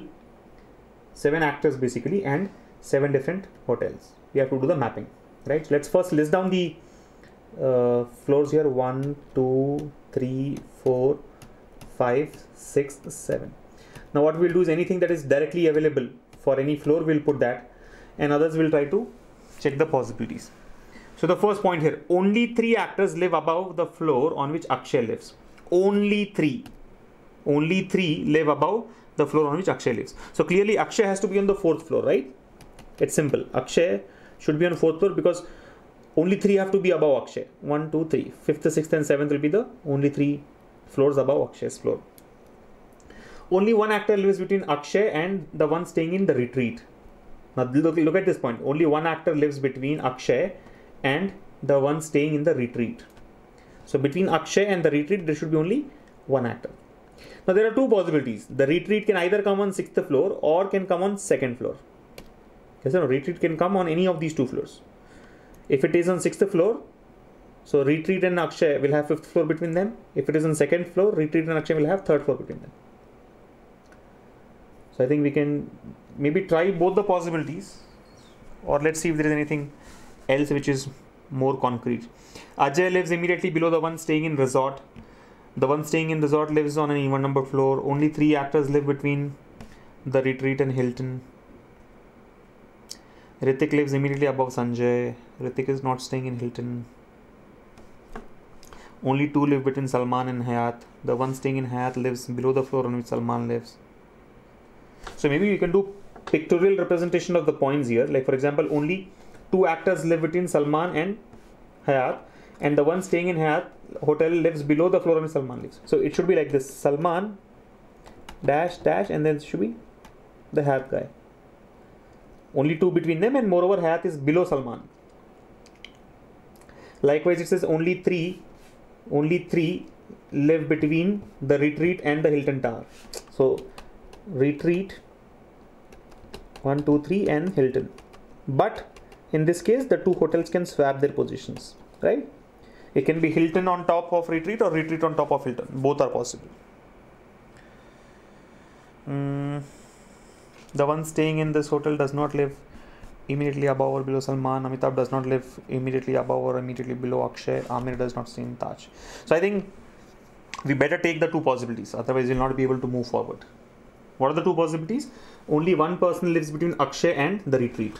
7 actors basically, and 7 different hotels. We have to do the mapping, right? So let's first list down the floors here. 1, 2, 3, 4, 5, 6, 7. Now what we'll do is anything that is directly available for any floor, we'll put that, and others will try to check the possibilities. So the first point here, only 3 actors live above the floor on which Akshay lives. Only 3 live above the floor on which Akshay lives. So clearly Akshay has to be on the 4th floor, right? It's simple. Akshay should be on 4th floor because only 3 have to be above Akshay. 1, 2, 3. 5th, 6th and 7th will be the only 3 floors above Akshay's floor. Only 1 actor lives between Akshay and the one staying in the retreat. Now look at this point. Only 1 actor lives between Akshay and the one staying in the retreat. So between Akshay and the retreat, there should be only 1 actor. Now there are 2 possibilities. The retreat can either come on 6th floor or can come on 2nd floor. Yes, no, retreat can come on any of these 2 floors. If it is on 6th floor, so retreat and Akshay will have 5th floor between them. If it is on 2nd floor, retreat and Akshay will have 3rd floor between them. So I think we can maybe try both the possibilities, or let's see if there is anything else which is more concrete. Ajay lives immediately below the one staying in resort. The one staying in resort lives on an even number floor. Only 3 actors live between the retreat and Hilton. Hrithik lives immediately above Sanjay. Hrithik is not staying in Hilton. Only 2 live between Salman and Hayat. The one staying in Hayat lives below the floor on which Salman lives. So maybe we can do pictorial representation of the points here. Like for example, only 2 actors live between Salman and Hayat, and the one staying in Hayat hotel lives below the floor on which Salman lives. So it should be like this: Salman dash dash, and then it should be the Hayat guy. Only 2 between them, and moreover Hayat is below Salman. Likewise, it says only three live between the retreat and the Hilton Tower. So retreat 1, 2, 3 and Hilton. But in this case, the 2 hotels can swap their positions, right? It can be Hilton on top of retreat or retreat on top of Hilton. Both are possible. The one staying in this hotel does not live immediately above or below Salman. Amitabh does not live immediately above or immediately below Akshay. Amir does not stay in Taj. So I think we better take the 2 possibilities, otherwise we'll not be able to move forward. What are the 2 possibilities? Only 1 person lives between Akshay and the retreat.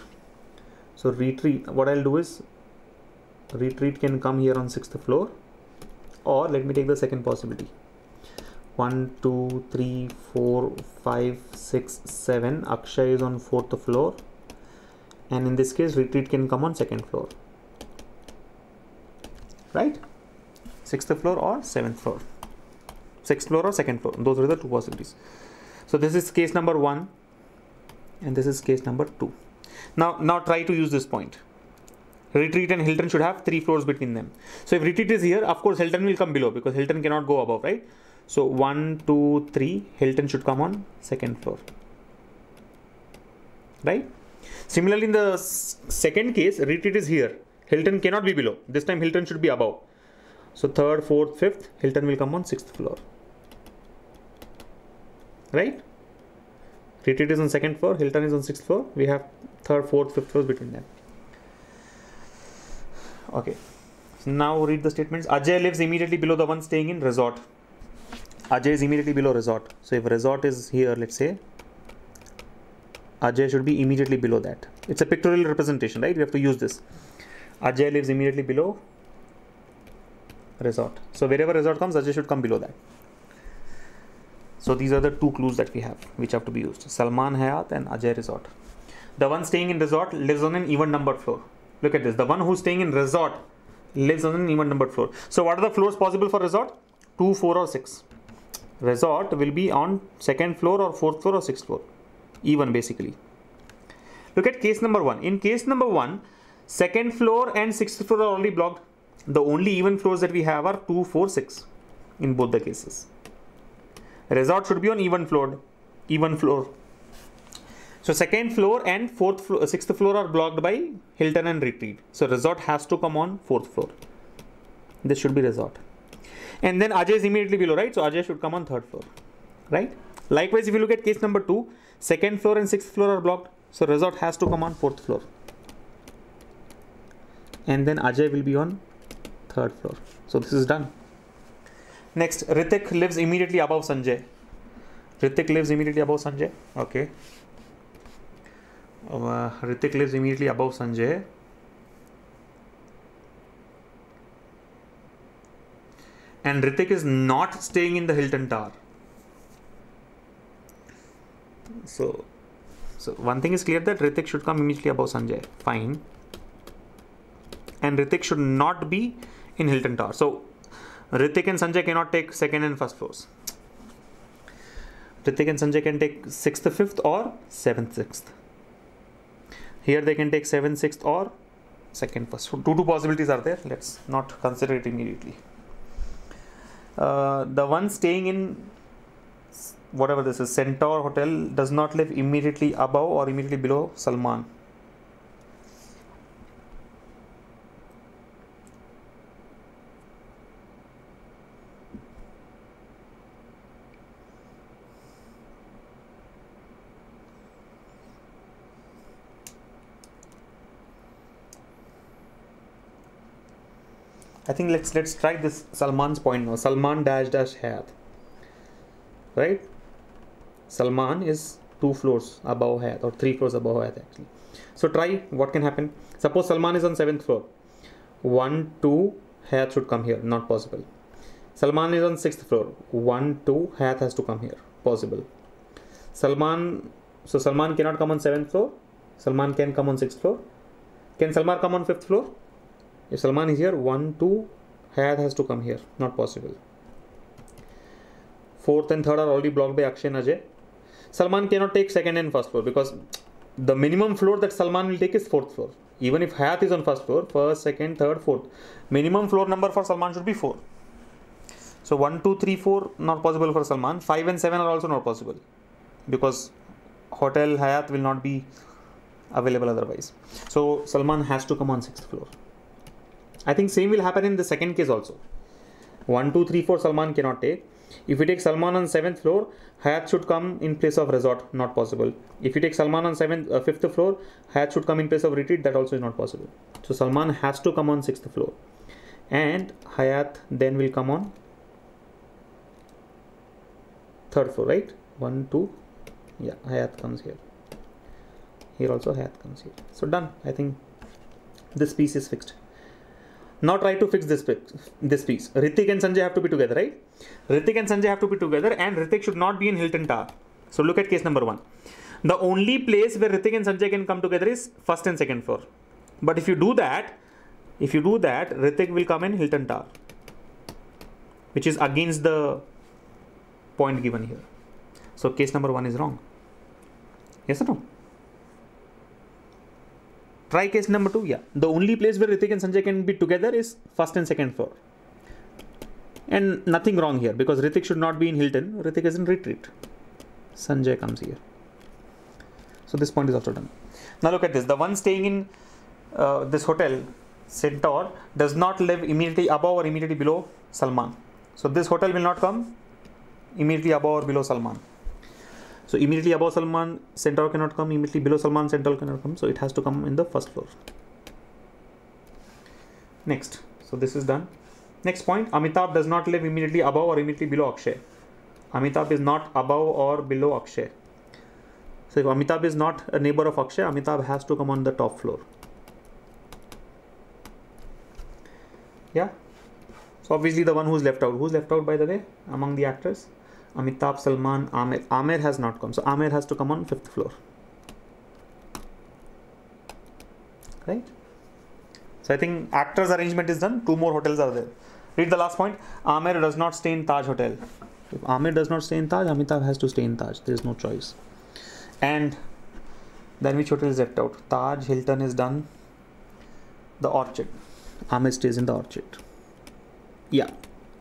So retreat, what I'll do is retreat can come here on 6th floor, or let me take the second possibility. 1, 2, 3, 4, 5, 6, 7. Akshay is on 4th floor, and in this case retreat can come on 2nd floor, right? 6th floor or 7th floor, 6th floor or 2nd floor. Those are the two possibilities. So this is case number 1 and this is case number 2. Now try to use this point. Retreat and Hilton should have 3 floors between them. So if retreat is here, of course Hilton will come below because Hilton cannot go above, right? So 1, 2, 3, Hilton should come on 2nd floor, right? Similarly, in the second case, retreat is here, Hilton cannot be below. This time Hilton should be above. So 3rd, 4th, 5th, Hilton will come on 6th floor, right? Retreat is on 2nd floor, Hilton is on 6th floor. We have 3rd, 4th, 5th floors between them. Okay, so now read the statements. Ajay lives immediately below the one staying in resort. Ajay is immediately below resort. So if resort is here, let's say, Ajay should be immediately below that. It's a pictorial representation, right? We have to use this. Ajay lives immediately below resort. So wherever resort comes, Ajay should come below that. So these are the two clues that we have, which have to be used. Salman Hayat and Ajay resort. The one staying in resort lives on an even numbered floor. Look at this. The one who's staying in resort lives on an even numbered floor. So what are the floors possible for resort? 2, 4 or 6. Resort will be on 2nd floor or 4th floor or 6th floor. Even basically. Look at case number 1. In case number 1, 2nd floor and 6th floor are already blocked. The only even floors that we have are 2, 4, 6 in both the cases. Resort should be on even floor. So 2nd floor and 6th floor are blocked by Hilton and retreat. So resort has to come on 4th floor. This should be resort. And then Ajay is immediately below, right? So Ajay should come on 3rd floor, right? Likewise, if you look at case number 2, 2nd floor and 6th floor are blocked. So resort has to come on 4th floor. And then Ajay will be on 3rd floor. So this is done. Next, Ritik lives immediately above Sanjay. Ritik lives immediately above Sanjay. Okay. Ritik lives immediately above Sanjay. And Ritik is not staying in the Hilton Tower. So one thing is clear, that Ritik should come immediately above Sanjay. Fine. And Ritik should not be in Hilton Tower. So Ritik and Sanjay cannot take 2nd and 1st floors. Ritik and Sanjay can take 6th, 5th or 7th, 6th. Here they can take 7th, 6th or 2nd, 1st. So two possibilities are there. Let's not consider it immediately. The one staying in whatever this is, Centaur Hotel, does not live immediately above or immediately below Salman. I think let's try this Salman's point now. Salman dash Hayat, right? Salman is 2 floors above Hayat, or 3 floors above Hayat actually. So try what can happen. Suppose Salman is on 7th floor. 1, 2, Hayat should come here. Not possible. Salman is on 6th floor. 1, 2, Hayat has to come here. Possible. Salman cannot come on 7th floor. Salman can come on 6th floor. Can Salman come on 5th floor? If Salman is here, 1, 2, Hayat has to come here. Not possible. 4th and 3rd are already blocked by Akshay and Ajay. Salman cannot take 2nd and 1st floor because the minimum floor that Salman will take is 4th floor. Even if Hayat is on 1st floor, 1st, 2nd, 3rd, 4th. Minimum floor number for Salman should be 4. So 1, 2, 3, 4 not possible for Salman. 5 and 7 are also not possible because Hotel Hayat will not be available otherwise. So Salman has to come on 6th floor. I think same will happen in the second case also. 1, 2, 3, 4 Salman cannot take. If we take Salman on 7th floor, Hayat should come in place of resort. Not possible. If you take Salman on 5th floor, Hayat should come in place of retreat. That also is not possible. So Salman has to come on 6th floor. And Hayat then will come on 3rd floor, right? 1, 2. Yeah, Hayat comes here. Here also Hayat comes here. So done. I think this piece is fixed. Now try to fix this piece. Ritik and Sanjay have to be together, right? Ritik and Sanjay have to be together, and Ritik should not be in Hilton Tower. So look at case number 1. The only place where Ritik and Sanjay can come together is first and second floor. But if you do that, Ritik will come in Hilton Tower, which is against the point given here. So case number 1 is wrong. Yes or no? Try case number 2. Yeah. The only place where Ritik and Sanjay can be together is first and second floor. And nothing wrong here because Ritik should not be in Hilton. Ritik is in retreat. Sanjay comes here. So this point is also done. Now look at this. The one staying in this hotel, Centaur, does not live immediately above or immediately below Salman. So this hotel will not come immediately above or below Salman. So immediately above Salman, Centaur cannot come. Immediately below Salman, Centaur cannot come. So it has to come in the first floor. Next. So this is done. Next point. Amitabh does not live immediately above or immediately below Akshay. Amitabh is not above or below Akshay. So if Amitabh is not a neighbor of Akshay, Amitabh has to come on the top floor. Yeah. So obviously the one who's left out. Who's left out, by the way, among the actors? Amitabh, Salman, Aamir. Aamir has not come. So Aamir has to come on 5th floor. Right? So I think actors arrangement is done. 2 more hotels are there. Read the last point. Aamir does not stay in Taj Hotel. If Aamir does not stay in Taj, Amitabh has to stay in Taj. There is no choice. And then which hotel is left out? Taj, Hilton is done. The Orchid. Aamir stays in the Orchid. Yeah.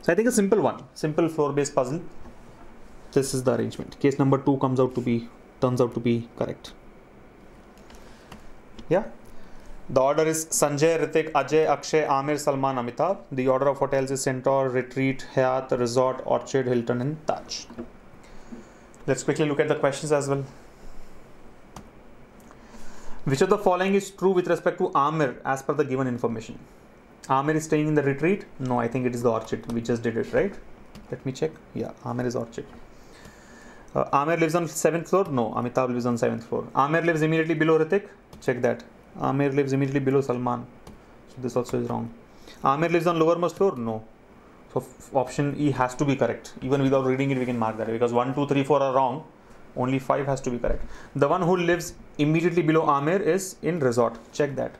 So I think a simple one. Simple floor-based puzzle. This is the arrangement. Case number 2 turns out to be correct. Yeah. The order is Sanjay, Ritik, Ajay, Akshay, Aamir, Salman, Amitabh. The order of hotels is Centaur, Retreat, Hyatt, Resort, Orchid, Hilton and Taj. Let's quickly look at the questions as well. Which of the following is true with respect to Aamir as per the given information? Aamir is staying in the Retreat? No, I think it is the Orchid. We just did it, right? Let me check. Yeah, Aamir is Orchid. Aamir lives on 7th floor? No, Amitabh lives on 7th floor. Aamir lives immediately below Ritik? Check that. Aamir lives immediately below Salman. So this also is wrong. Aamir lives on lowermost floor? No. So option E has to be correct. Even without reading it, we can mark that because 1, 2, 3, 4 are wrong. Only 5 has to be correct. The one who lives immediately below Aamir is in Resort. Check that.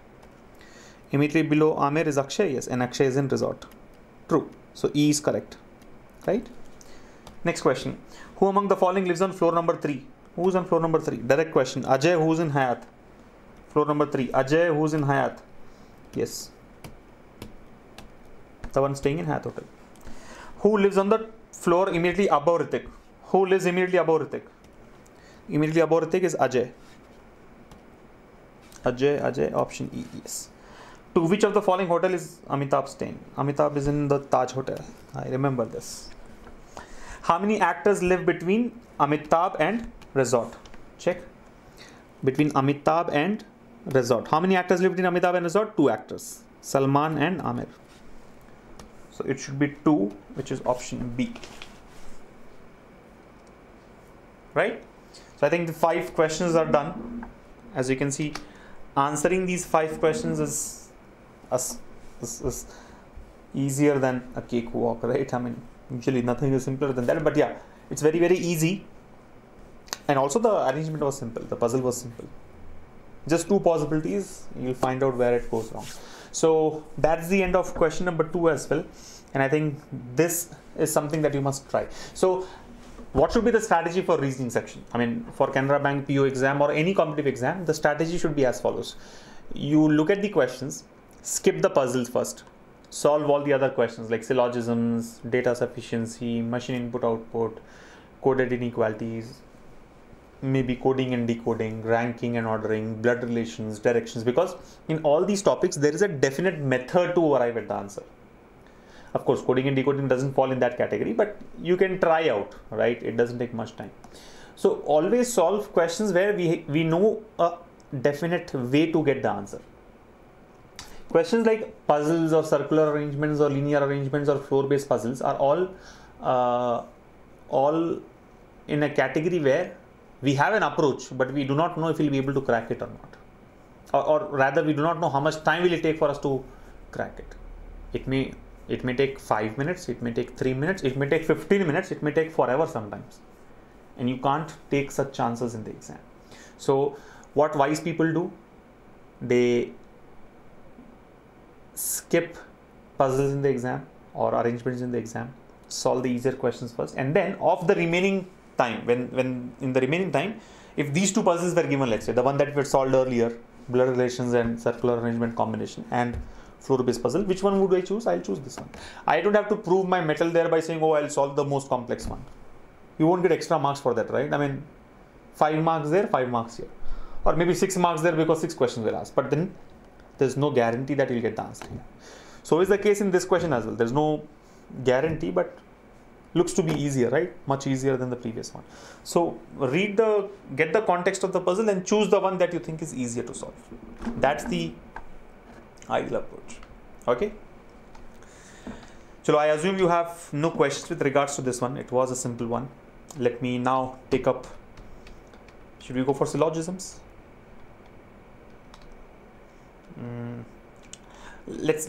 Immediately below Aamir is Akshay. Yes, and Akshay is in Resort. True. So E is correct. Right? Next question. Who among the following lives on floor number 3? Who's on floor number 3? Direct question. Ajay, who's in Hyatt? Floor number 3. Ajay, who's in Hyatt? Yes. The one staying in Hyatt Hotel. Who lives on the floor immediately above Ritik? Who lives immediately above Ritik? Immediately above Ritik is Ajay. Ajay, option E, yes. To which of the following hotel is Amitabh staying? Amitabh is in the Taj Hotel. I remember this. How many actors live between Amitabh and Resort? Check. Between Amitabh and Resort. How many actors live between Amitabh and Resort? 2 actors. Salman and Aamir. So it should be 2, which is option B. Right? So I think the 5 questions are done. As you can see, answering these 5 questions is easier than a cakewalk, right? I mean, usually nothing is simpler than that. But yeah, it's very, very easy. And also the arrangement was simple. The puzzle was simple. Just 2 possibilities. You'll find out where it goes wrong. So that's the end of question number 2 as well. And I think this is something that you must try. So what should be the strategy for reasoning section? I mean, for Canara Bank PO exam or any competitive exam, the strategy should be as follows. You look at the questions, skip the puzzles first, solve all the other questions like syllogisms, data sufficiency, machine input output, coded inequalities, maybe coding and decoding, ranking and ordering, blood relations, directions, because in all these topics, there is a definite method to arrive at the answer. Of course, coding and decoding doesn't fall in that category, but you can try out, right? It doesn't take much time. So always solve questions where we know a definite way to get the answer. Questions like puzzles or circular arrangements or linear arrangements or floor-based puzzles are all in a category where we have an approach, but we do not know if we'll be able to crack it or not. Or rather, we do not know how much time will it take for us to crack it. It may It may take 5 minutes, it may take 3 minutes, it may take 15 minutes, it may take forever sometimes. And you can't take such chances in the exam. So what wise people do, they skip puzzles in the exam or arrangements in the exam, solve the easier questions first, and then of the remaining time, when in the remaining time, if these two puzzles were given, let's say the one that we had solved earlier, blood relations and circular arrangement combination, and floor-based puzzle, which one would I choose? I'll choose this one. I don't have to prove my mettle there by saying, oh, I'll solve the most complex one. You won't get extra marks for that, right? I mean, 5 marks there, 5 marks here, or maybe 6 marks there because 6 questions were asked, but then there's no guarantee that you'll get the answer here. So is the case in this question as well. There's no guarantee, but looks to be easier, right? Much easier than the previous one. So get the context of the puzzle and choose the one that you think is easier to solve. That's the ideal approach. Okay. So I assume you have no questions with regards to this one. It was a simple one. Let me now take up. Should we go for syllogisms? Let's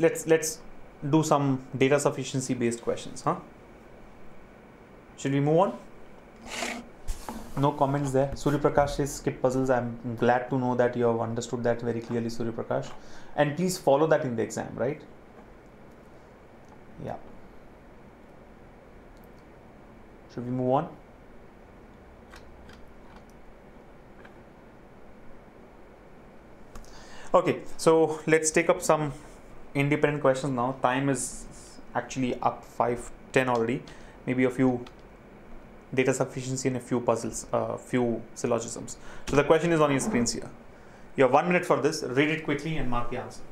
do some data sufficiency based questions, huh? Should we move on? No comments there. Surya Prakash says skip puzzles. I'm glad to know that you have understood that very clearly, Surya Prakash. And please follow that in the exam, right? Yeah. Should we move on? Okay, so let's take up some independent questions now. Time is actually up 5:10 already. Maybe a few data sufficiency and a few puzzles, few syllogisms. So the question is on your screens here. You have 1 minute for this. Read it quickly and mark the answer.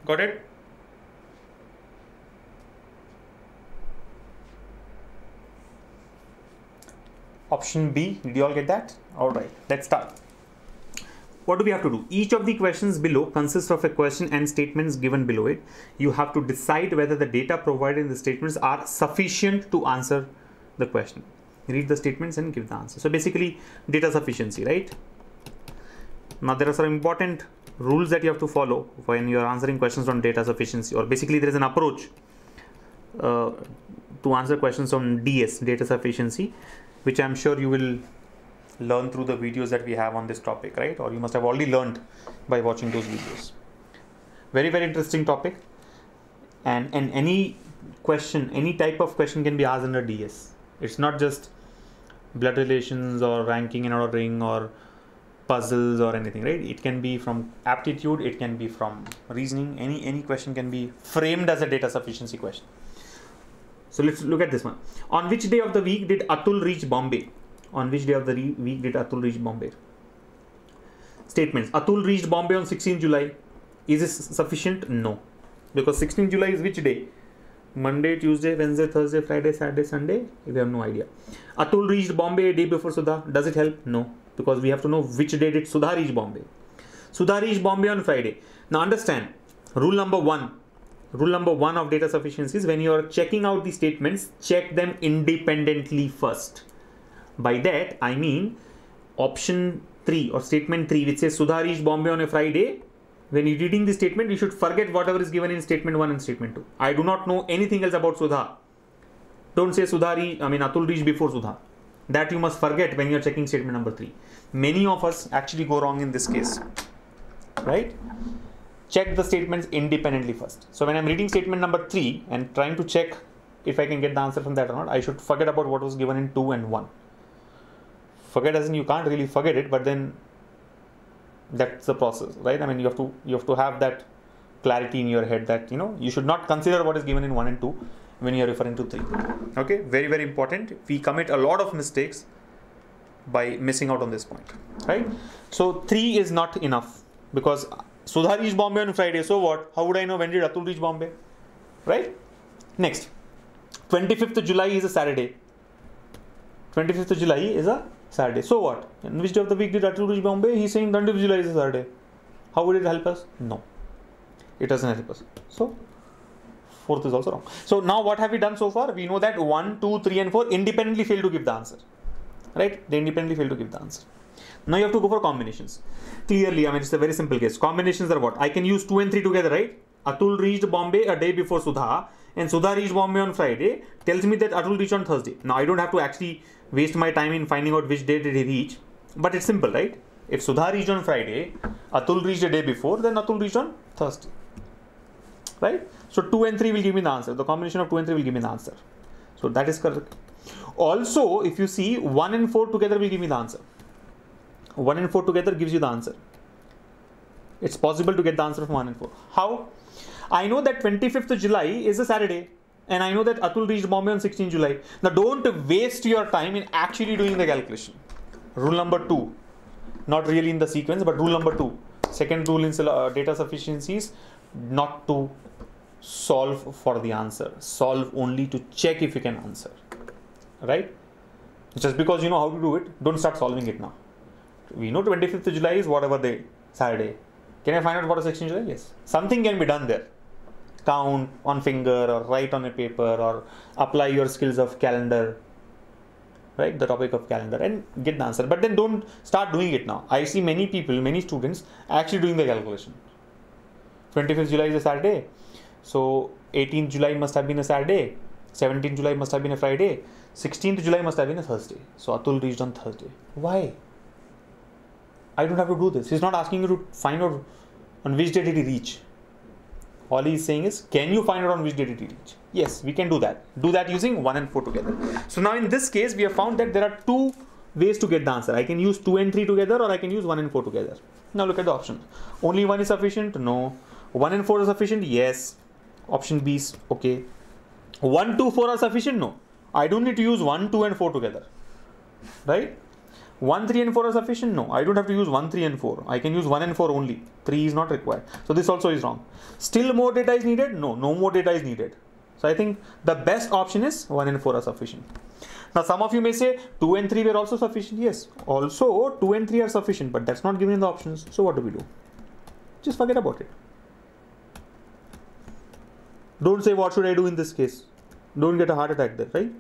Got it? Option B, did you all get that? All right, let's start. What do we have to do? Each of the questions below consists of a question and statements given below it. You have to decide whether the data provided in the statements are sufficient to answer the question. Read the statements and give the answer. So basically, data sufficiency, right? Now there are some important rules that you have to follow when you are answering questions on data sufficiency, or basically there is an approach to answer questions on DS, data sufficiency, which I'm sure you will learn through the videos that we have on this topic, right? Or you must have already learned by watching those videos. Very, very interesting topic. And any question, any type of question can be asked under DS. It's not just blood relations or ranking and ordering or puzzles or anything, right? It can be from aptitude, it can be from reasoning. Any question can be framed as a data sufficiency question. So let's look at this one. On which day of the week did Atul reach Bombay? On which day of the week did Atul reach Bombay? Statements. Atul reached Bombay on 16 July. Is this sufficient? No. Because 16 July is which day? Monday, Tuesday, Wednesday, Thursday, Friday, Saturday, Sunday? We have no idea. Atul reached Bombay a day before Sudha. Does it help? No. Because we have to know which day did Sudha reach Bombay. Sudha reached Bombay on Friday. Now understand, rule number one of data sufficiency is when you are checking out the statements, check them independently first. By that, I mean option 3 or statement 3 which says Sudha reached Bombay on a Friday, when you're reading this statement, you should forget whatever is given in statement 1 and statement 2. I do not know anything else about Sudha. Don't say Atul reached before Sudha. That you must forget when you're checking statement number 3. Many of us actually go wrong in this case, right? Check the statements independently first. So when I'm reading statement number 3 and trying to check if I can get the answer from that or not, I should forget about what was given in 2 and 1. Forget as in you can't really forget it, but then that's the process, right? I mean, you have to have that clarity in your head that you should not consider what is given in 1 and 2 when you are referring to 3. Okay, very, very important. We commit a lot of mistakes by missing out on this point, right? So 3 is not enough because Sudha reached Bombay on Friday. So what? How would I know when did Atul reach Bombay? Right? Next, 25th of July is a Saturday. 25th of July is a Saturday. So what? In which day of the week did Atul reach Bombay? He's saying 20th of July is a Saturday. How would it help us? No, it doesn't help us. So 4th is also wrong. So now what have we done so far? We know that 1, 2, 3 and 4 independently fail to give the answer. Right? They independently fail to give the answer. Now you have to go for combinations. Clearly, I mean, it's a very simple case. Combinations are what? I can use 2 and 3 together, right? Atul reached Bombay a day before Sudha and Sudha reached Bombay on Friday. Tells me that Atul reached on Thursday. Now I don't have to actually waste my time in finding out which day did he reach. But it's simple, right? If Sudha reached on Friday, Atul reached a day before, then Atul reached on Thursday. Right? So 2 and 3 will give me the answer. The combination of 2 and 3 will give me the answer. So that is correct. Also, if you see 1 and 4 together will give me the answer. 1 and 4 together gives you the answer. It's possible to get the answer from 1 and 4. How? I know that 25th of July is a Saturday. And I know that Atul reached Bombay on 16th July. Now don't waste your time in actually doing the calculation. Rule number 2. Not really in the sequence, but rule number 2. Second rule in data sufficiency is not to solve for the answer. Solve only to check if you can answer. Right? Just because you know how to do it, don't start solving it now. We know 25th of July is whatever day, Saturday. Can I find out what is 16th July? Yes. Something can be done there. Count on finger or write on a paper or apply your skills of calendar, right? The topic of calendar and get the answer. But then don't start doing it now. I see many people, many students actually doing the calculation. 25th July is a Saturday. So 18th July must have been a Saturday. 17th July must have been a Friday. 16th July must have been a Thursday. So Atul reached on Thursday. Why? I don't have to do this. He's not asking you to find out on which day did he reach. All he is saying is, can you find out on which day did he reach? Yes, we can do that. Do that using 1 and 4 together. So now in this case, we have found that there are 2 ways to get the answer. I can use 2 and 3 together or I can use 1 and 4 together. Now look at the options. Only 1 is sufficient? No. 1 and 4 is sufficient? Yes. Option B is okay. 1, 2, 4 are sufficient? No. I don't need to use 1, 2 and 4 together. Right? 1, 3 and 4 are sufficient? No. I don't have to use 1, 3 and 4. I can use 1 and 4 only. 3 is not required. So this also is wrong. Still more data is needed? No. No more data is needed. So I think the best option is 1 and 4 are sufficient. Now some of you may say 2 and 3 were also sufficient. Yes. Also 2 and 3 are sufficient, but that's not given in the options. So what do we do? Just forget about it. Don't say what should I do in this case. Don't get a heart attack there, right?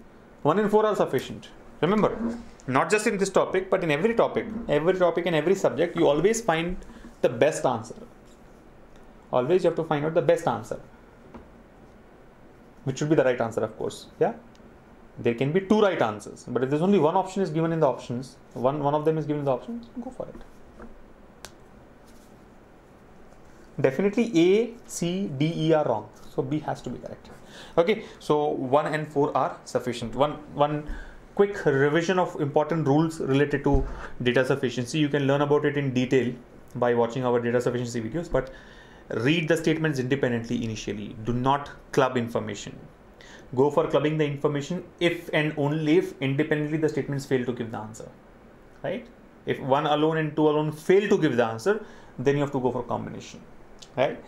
1 and 4 are sufficient. Remember, not just in this topic, but in every topic and every subject, you always find the best answer. Always you have to find out the best answer, which should be the right answer, of course. Yeah, there can be 2 right answers, but if there's only one option is given in the options, one of them is given in the options, go for it. Definitely A, C, D, E are wrong, so B has to be correct. Okay, so 1 and 4 are sufficient. One quick revision of important rules related to data sufficiency. You can learn about it in detail by watching our data sufficiency videos, but read the statements independently initially. Do not club information. Go for clubbing the information if and only if independently the statements fail to give the answer, right? If 1 alone and 2 alone fail to give the answer, then you have to go for combination, right?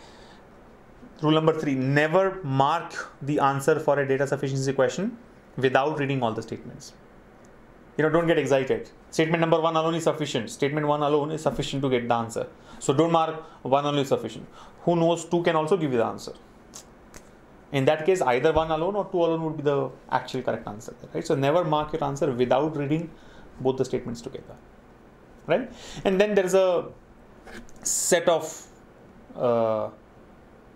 Rule number 3, never mark the answer for a data sufficiency question without reading all the statements. Don't get excited. Statement number 1 alone is sufficient. Statement 1 alone is sufficient to get the answer. So don't mark 1 only is sufficient. Who knows, 2 can also give you the answer. In that case, either 1 alone or 2 alone would be the actual correct answer, right? So never mark your answer without reading both the statements together. right? And then there is a set of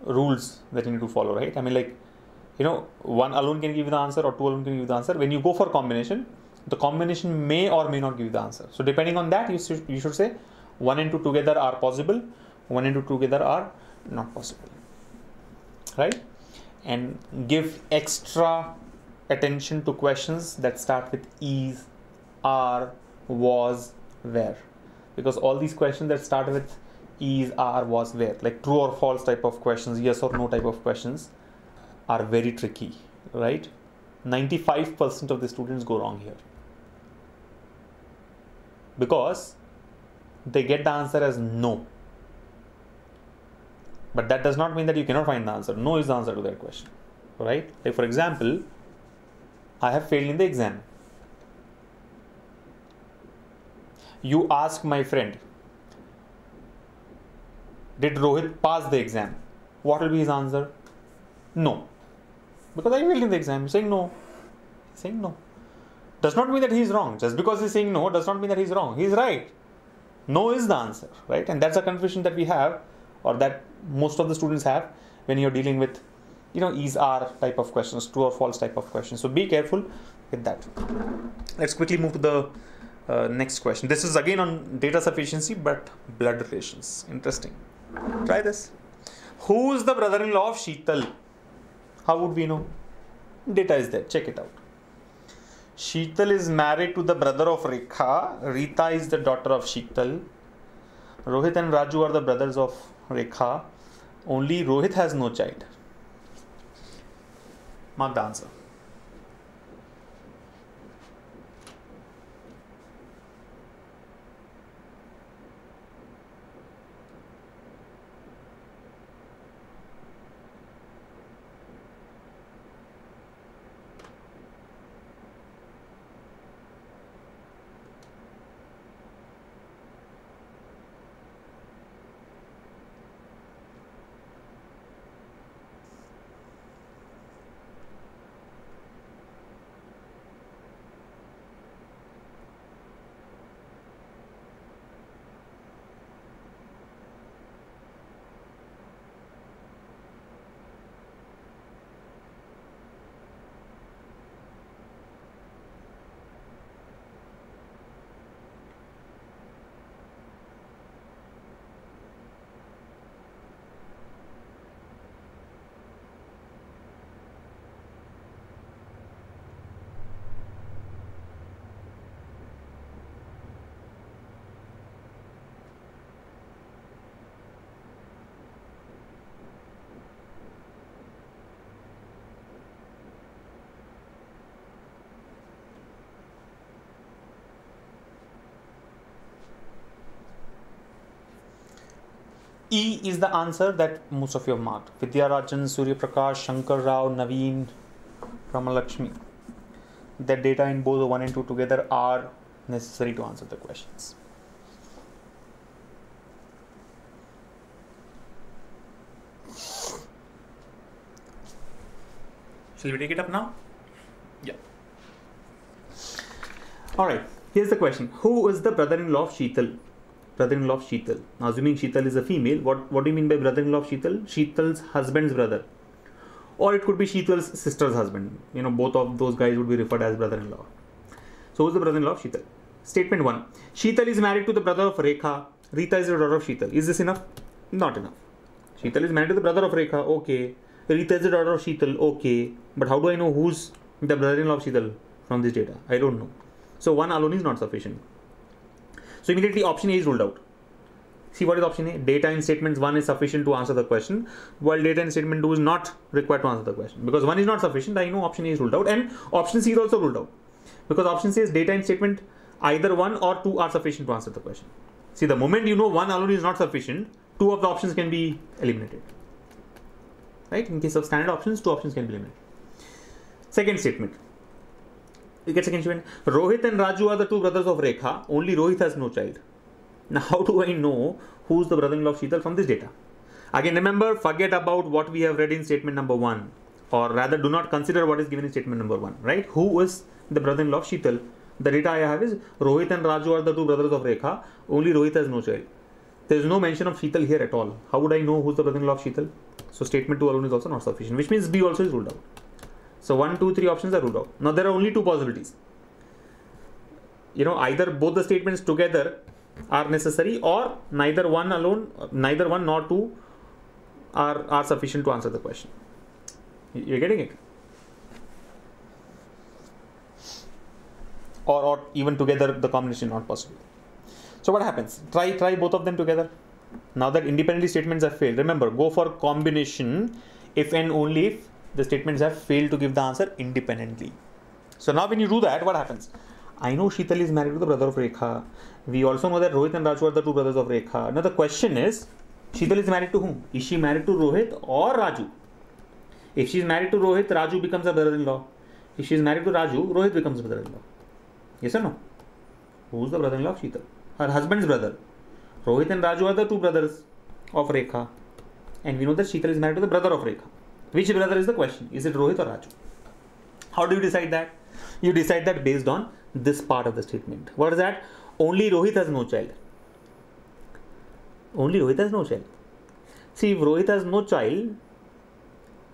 rules that you need to follow, right? I mean, like, you know, one alone can give you the answer or two alone can give you the answer. When you go for combination, the combination may or may not give you the answer. So depending on that, you should say 1 and 2 together are possible, 1 and 2 together are not possible, right? And give extra attention to questions that start with is, are, was, where, because all these questions that start with is, are, was, where, like true or false type of questions, yes or no type of questions, are very tricky, right? 95% of the students go wrong here because they get the answer as no. But that does not mean that you cannot find the answer. No is the answer to that question, right? Like, for example, I have failed in the exam. You ask my friend, did Rohit pass the exam? What will be his answer? No. Because I failed in the exam. He's saying no. He's saying no. Does not mean that he's wrong. Just because he's saying no does not mean that he's wrong. He's right. No is the answer, right? And that's a confusion that we have, or that most of the students have when you're dealing with, you know, is, are type of questions, true or false type of questions. So be careful with that. Let's quickly move to the next question. This is again on data sufficiency, but blood relations. Interesting. Try this. Who is the brother-in-law of Sheetal? How would we know? Data is there. Check it out. Sheetal is married to the brother of Rekha. Rita is the daughter of Sheetal. Rohit and Raju are the brothers of Rekha. Only Rohit has no child. Mark the answer. E is the answer that most of you have marked. Vidya Rajan, Surya Prakash, Shankar Rao, Naveen, Ramalakshmi. The data in both 1 and 2 together are necessary to answer the questions. Shall we take it up now? Yeah. Alright, here's the question. Who is the brother-in-law of Sheetal? Brother-in-law of Sheetal. Now, assuming Sheetal is a female, what do you mean by brother-in-law of Sheetal? Sheetal's husband's brother. Or it could be Sheetal's sister's husband. You know, both of those guys would be referred as brother-in-law. So, who's the brother-in-law of Sheetal? Statement 1. Sheetal is married to the brother of Rekha. Rita is the daughter of Sheetal. Is this enough? Not enough. Sheetal is married to the brother of Rekha. Okay. Rita is the daughter of Sheetal. Okay. But how do I know who's the brother-in-law of Sheetal from this data? I don't know. So, 1 alone is not sufficient. So immediately option A is ruled out. See, what is option A? Data in statements 1 is sufficient to answer the question, while data in statement 2 is not required to answer the question. Because 1 is not sufficient, I know option A is ruled out, and option C is also ruled out. Because option C says data in statement either 1 or 2 are sufficient to answer the question. See, the moment you know 1 alone is not sufficient, 2 of the options can be eliminated. Right? In case of standard options, 2 options can be eliminated. Second statement. You get second statement. Rohit and Raju are the 2 brothers of Rekha. Only Rohit has no child. Now, how do I know who's the brother-in-law of Sheetal from this data? Again, remember, forget about what we have read in statement number 1. Or rather, do not consider what is given in statement number 1. Right? Who is the brother-in-law of Sheetal The data I have is Rohit and Raju are the two brothers of Rekha. Only Rohit has no child. There is no mention of Sheetal here at all. How would I know who's the brother-in-law of Sheetal? So statement 2 alone is also not sufficient, which means B also is ruled out. So 1, 2, 3 options are ruled out. Now there are only two possibilities. Either both the statements together are necessary, or neither one nor two are sufficient to answer the question. You're getting it? Or even together the combination is not possible. So what happens? Try both of them together. Now that independently statements have failed, remember, go for combination if and only if the statements have failed to give the answer independently. So now when you do that, what happens? I know Sheetal is married to the brother of Rekha. We also know that Rohit and Raju are the two brothers of Rekha. Now the question is, Sheetal is married to whom? Is she married to Rohit or Raju? If she is married to Rohit, Raju becomes a brother-in-law. If she is married to Raju, Rohit becomes a brother-in-law. Yes or no? Who's the brother-in-law of Sheetal? Her husband's brother. Rohit and Raju are the two brothers of Rekha. And we know that Sheetal is married to the brother of Rekha. Which brother is the question? Is it Rohit or Raju? How do you decide that? You decide that based on this part of the statement. What is that? Only Rohit has no child. Only Rohit has no child. See, if Rohit has no child,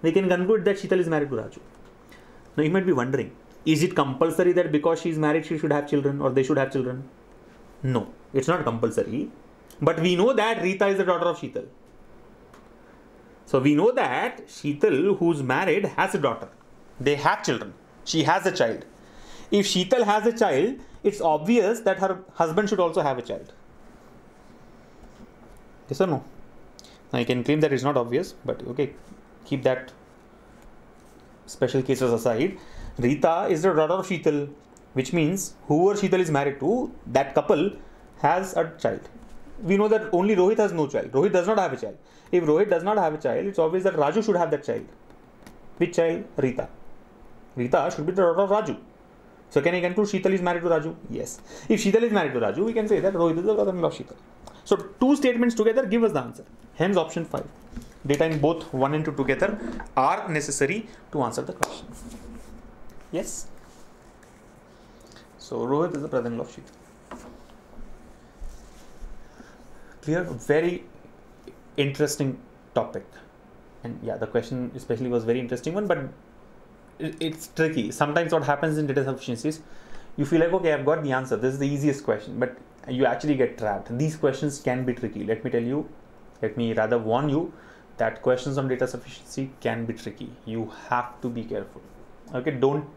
we can conclude that Sheetal is married to Raju. Now you might be wondering, is it compulsory that because she is married she should have children, or they should have children? No, it's not compulsory. But we know that Rita is the daughter of Sheetal. So we know that Sheetal, who's married, has a daughter. They have children. She has a child. If Sheetal has a child, it's obvious that her husband should also have a child. Yes or no? Now you can claim that it's not obvious, but okay, keep that special cases aside. Rita is the daughter of Sheetal, which means whoever Sheetal is married to, that couple has a child. We know that only Rohit has no child. Rohit does not have a child. If Rohit does not have a child, it's obvious that Raju should have that child. Which child? Rita. Rita should be the daughter of Raju. So can I conclude Sheetal is married to Raju? Yes. If Sheetal is married to Raju, we can say that Rohit is the brother-in-law of Sheetal. So two statements together give us the answer. Hence option 5. Data in both 1 and 2 together are necessary to answer the question. Yes. So Rohit is the brother-in-law of Sheetal. Clear? Very interesting topic. And yeah, the question especially was very interesting one, but it's tricky. Sometimes what happens in data sufficiencies, you feel like, okay, I've got the answer. This is the easiest question, but you actually get trapped. These questions can be tricky. Let me rather warn you that questions on data sufficiency can be tricky. You have to be careful. Okay, don't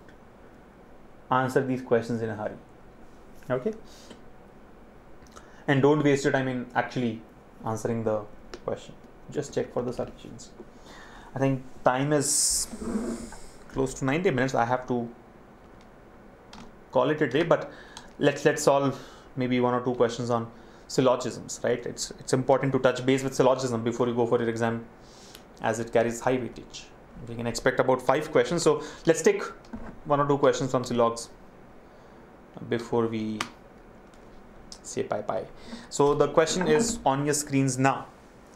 answer these questions in a hurry. Okay, and don't waste your time in actually answering the question. Just check for the sufficiency. I think time is close to 90 minutes. I have to call it a day, but let's solve maybe 1 or 2 questions on syllogisms, right? It's important to touch base with syllogism before you go for your exam, as it carries high weightage. We can expect about 5 questions. So let's take 1 or 2 questions from syllogs before we say bye. So the question is on your screens now.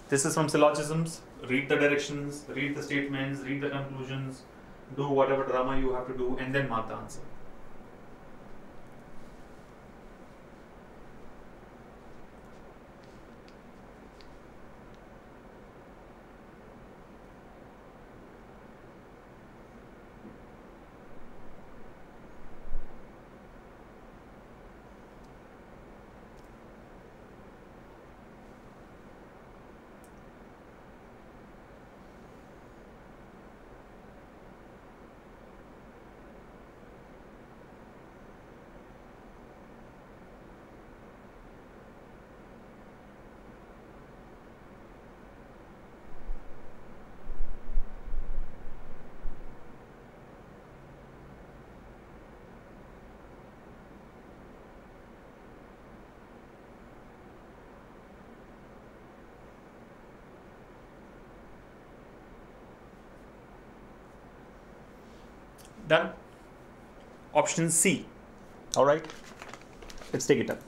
This is from syllogisms. Read the directions, read the statements, read the conclusions, do whatever drama you have to do, and then mark the answer. Done. Option C. All right, let's take it up.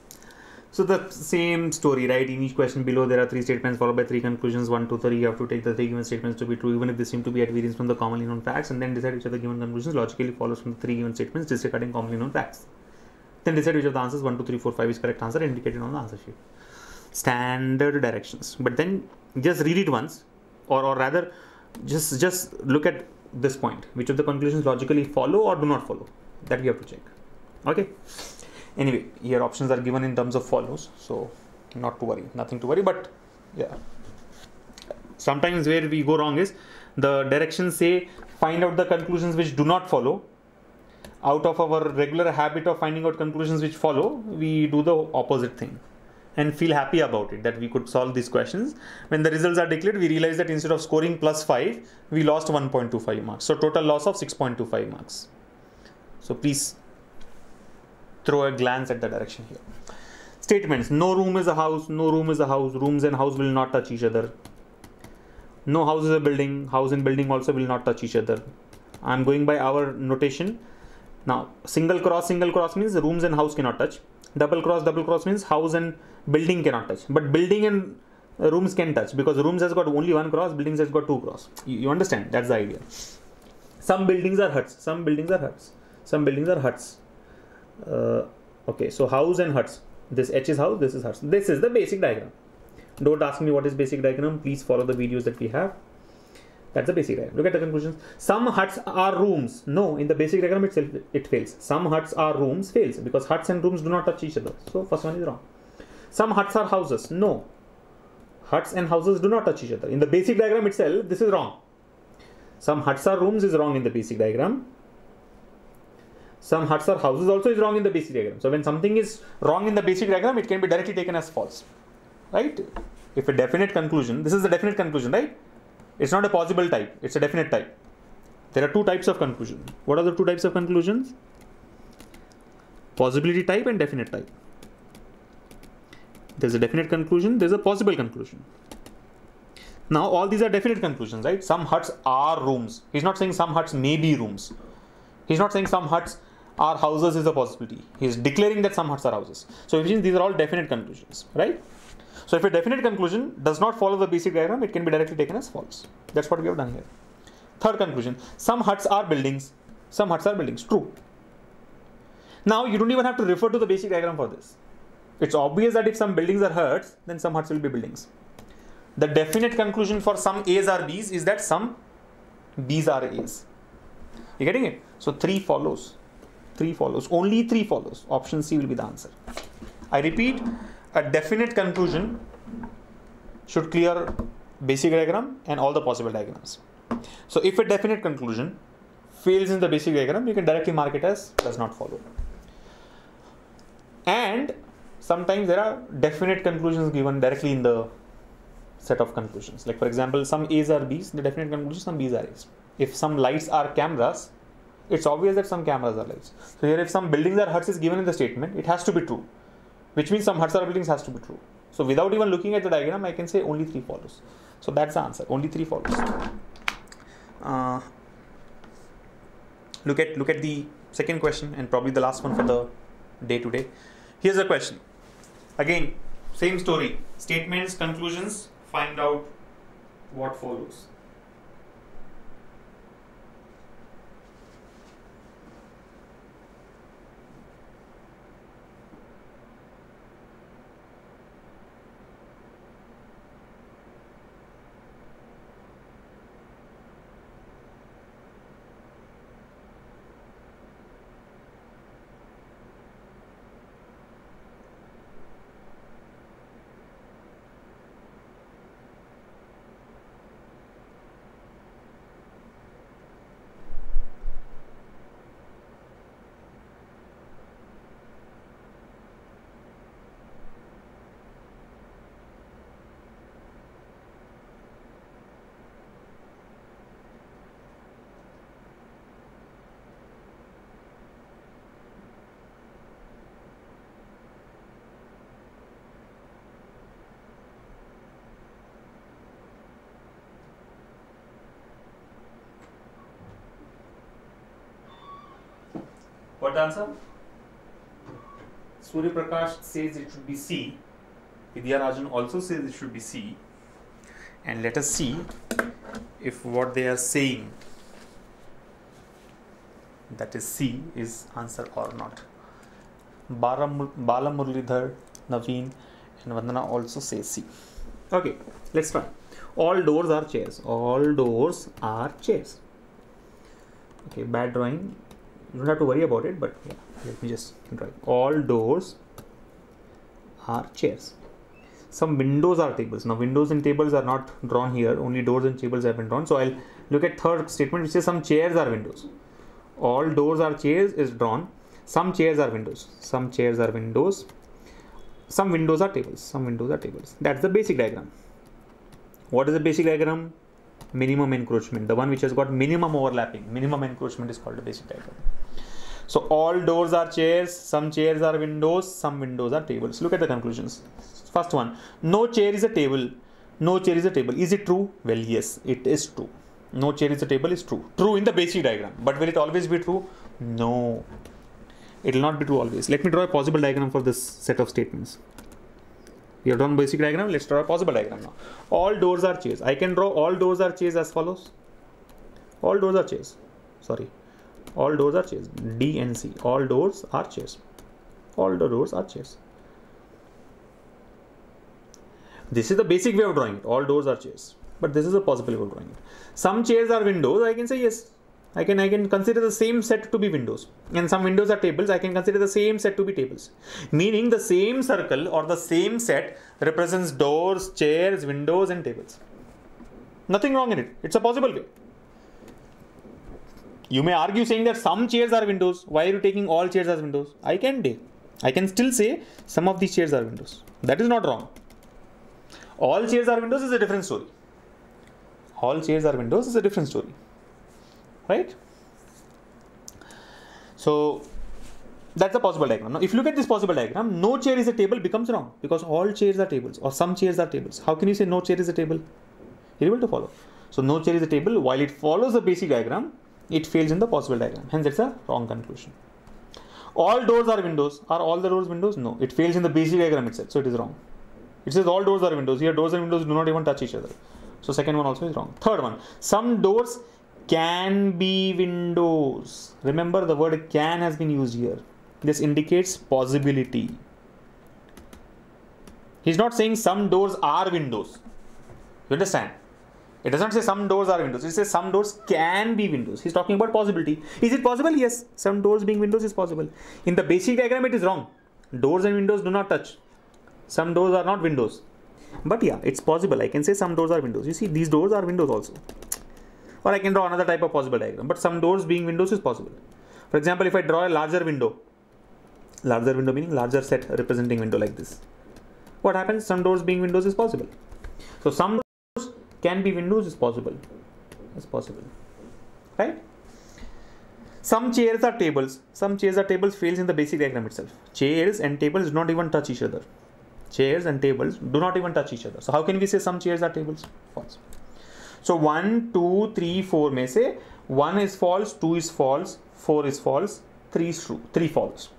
So the same story, right? In each question below, there are 3 statements followed by 3 conclusions. 1, 2, 3. You have to take the 3 given statements to be true, even if they seem to be at variance from the commonly known facts, and then decide which of the given conclusions logically follows from the 3 given statements disregarding commonly known facts. Then decide which of the answers 1, 2, 3, 4, 5 is correct answer indicated on the answer sheet. Standard directions. But then just read it once, or rather just look at this point. Which of the conclusions logically follow or do not follow? That we have to check. Okay. Anyway, here options are given in terms of follows, so not to worry, nothing to worry. But yeah, sometimes where we go wrong is the directions say find out the conclusions which do not follow. Out of our regular habit of finding out conclusions which follow, we do the opposite thing and feel happy about it that we could solve these questions. When the results are declared, we realize that instead of scoring +5, we lost 1.25 marks. So total loss of 6.25 marks. So please throw a glance at the direction here. Statements. No room is a house. No room is a house. Rooms and house will not touch each other. No house is a building. House and building also will not touch each other. I'm going by our notation. Now, single cross means rooms and house cannot touch. Double cross means house and building cannot touch. But building and rooms can touch, because rooms has got only one cross, buildings has got two cross. You understand? That's the idea. Some buildings are huts. Some buildings are huts. Some buildings are huts. Okay, so house and huts. This H is house, this is huts. This is the basic diagram. Don't ask me what is basic diagram. Please follow the videos that we have. That's the basic diagram. Look at the conclusions. Some huts are rooms. No, in the basic diagram itself, it fails. Some huts are rooms fails, because huts and rooms do not touch each other. So first one is wrong. Some huts are houses. No, huts and houses do not touch each other. In the basic diagram itself, this is wrong. Some huts are rooms is wrong in the basic diagram. Some huts are houses also is wrong in the basic diagram. So when something is wrong in the basic diagram, it can be directly taken as false. Right? If a definite conclusion, this is a definite conclusion, right? It's not a possible type, it's a definite type. There are two types of conclusion. What are the two types of conclusions? Possibility type and definite type. There's a definite conclusion, there's a possible conclusion. Now all these are definite conclusions, right? Some huts are rooms. He's not saying some huts may be rooms. He's not saying some huts are houses is a possibility. He's declaring that some huts are houses. So which means these are all definite conclusions, right? So if a definite conclusion does not follow the basic diagram, it can be directly taken as false. That's what we have done here. Third conclusion. Some huts are buildings. Some huts are buildings. True. Now you don't even have to refer to the basic diagram for this. It's obvious that if some buildings are huts, then some huts will be buildings. The definite conclusion for some A's are B's is that some B's are A's. You getting it? So 3 follows. 3 follows. Only 3 follows. Option C will be the answer. I repeat, a definite conclusion should clear basic diagram and all the possible diagrams. So if a definite conclusion fails in the basic diagram, you can directly mark it as does not follow. And sometimes there are definite conclusions given directly in the set of conclusions. Like for example, some A's are B's, the definite conclusion, some B's are A's. If some lights are cameras, it's obvious that some cameras are lights. So here if some buildings are huts is given in the statement, it has to be true. Which means some huts or buildings has to be true. So without even looking at the diagram, I can say only 3 follows. So that's the answer. Only 3 follows. Look at the second question and probably the last one for the day today. Here's the question. Again, same story. Statements, conclusions, find out what follows. What answer? Surya Prakash says it should be C. Vidya Rajan also says it should be C. And let us see if what they are saying, that is C, is answer or not. Bala Muralidhar, Naveen, and Vandana also say C. Okay, let's try. All doors are chairs. All doors are chairs. Okay, bad drawing. You don't have to worry about it, but yeah, let me just draw. All doors are chairs. Some windows are tables. Now, windows and tables are not drawn here. Only doors and tables have been drawn. So, I'll look at third statement, which says some chairs are windows. All doors are chairs is drawn. Some chairs are windows. Some chairs are windows. Some windows are tables. Some windows are tables. That's the basic diagram. What is the basic diagram? Minimum encroachment. The one which has got minimum overlapping. Minimum encroachment is called the basic diagram. So all doors are chairs. Some chairs are windows. Some windows are tables. Look at the conclusions. First one. No chair is a table. No chair is a table. Is it true? Well, yes, it is true. No chair is a table is true. True in the basic diagram. But will it always be true? No. It will not be true always. Let me draw a possible diagram for this set of statements. We have drawn basic diagram. Let's draw a possible diagram now. All doors are chairs. I can draw all doors are chairs as follows. All doors are chairs. Sorry. All doors are chairs. D and C. All doors are chairs. All the doors are chairs. This is the basic way of drawing it. All doors are chairs. But this is a possible way of drawing it. Some chairs are windows. I can say yes. I can consider the same set to be windows, and some windows are tables. I can consider the same set to be tables, meaning the same circle or the same set represents doors, chairs, windows and tables. Nothing wrong in it. It's a possible way. You may argue saying that some chairs are windows. Why are you taking all chairs as windows? I can still say some of these chairs are windows. That is not wrong. All chairs are windows is a different story. All chairs are windows is a different story. Right? So that's a possible diagram. Now, if you look at this possible diagram, no chair is a table becomes wrong because all chairs are tables or some chairs are tables. How can you say no chair is a table? You're able to follow. So no chair is a table. While it follows the basic diagram, it fails in the possible diagram. Hence, it's a wrong conclusion. All doors are windows. Are all the doors windows? No. It fails in the basic diagram itself. So it is wrong. It says all doors are windows. Here, doors and windows do not even touch each other. So second one also is wrong. Third one, some doors can be windows. Remember, the word can has been used here. This indicates possibility. He's not saying some doors are windows. You understand? It doesn't say some doors are windows. It says some doors can be windows. He's talking about possibility. Is it possible? Yes. Some doors being windows is possible. In the basic diagram, it is wrong. Doors and windows do not touch. Some doors are not windows. But yeah, it's possible. I can say some doors are windows. You see, these doors are windows also. Or I can draw another type of possible diagram. But some doors being windows is possible. For example, if I draw a larger window meaning larger set representing window like this. What happens? Some doors being windows is possible. So some doors can be windows is possible. It's possible. Right? Some chairs are tables. Some chairs are tables fails in the basic diagram itself. Chairs and tables do not even touch each other. Chairs and tables do not even touch each other. So how can we say some chairs are tables? False. So 1, 2, 3, 4 may say 1 is false, 2 is false, 4 is false, 3 is true, 3 false.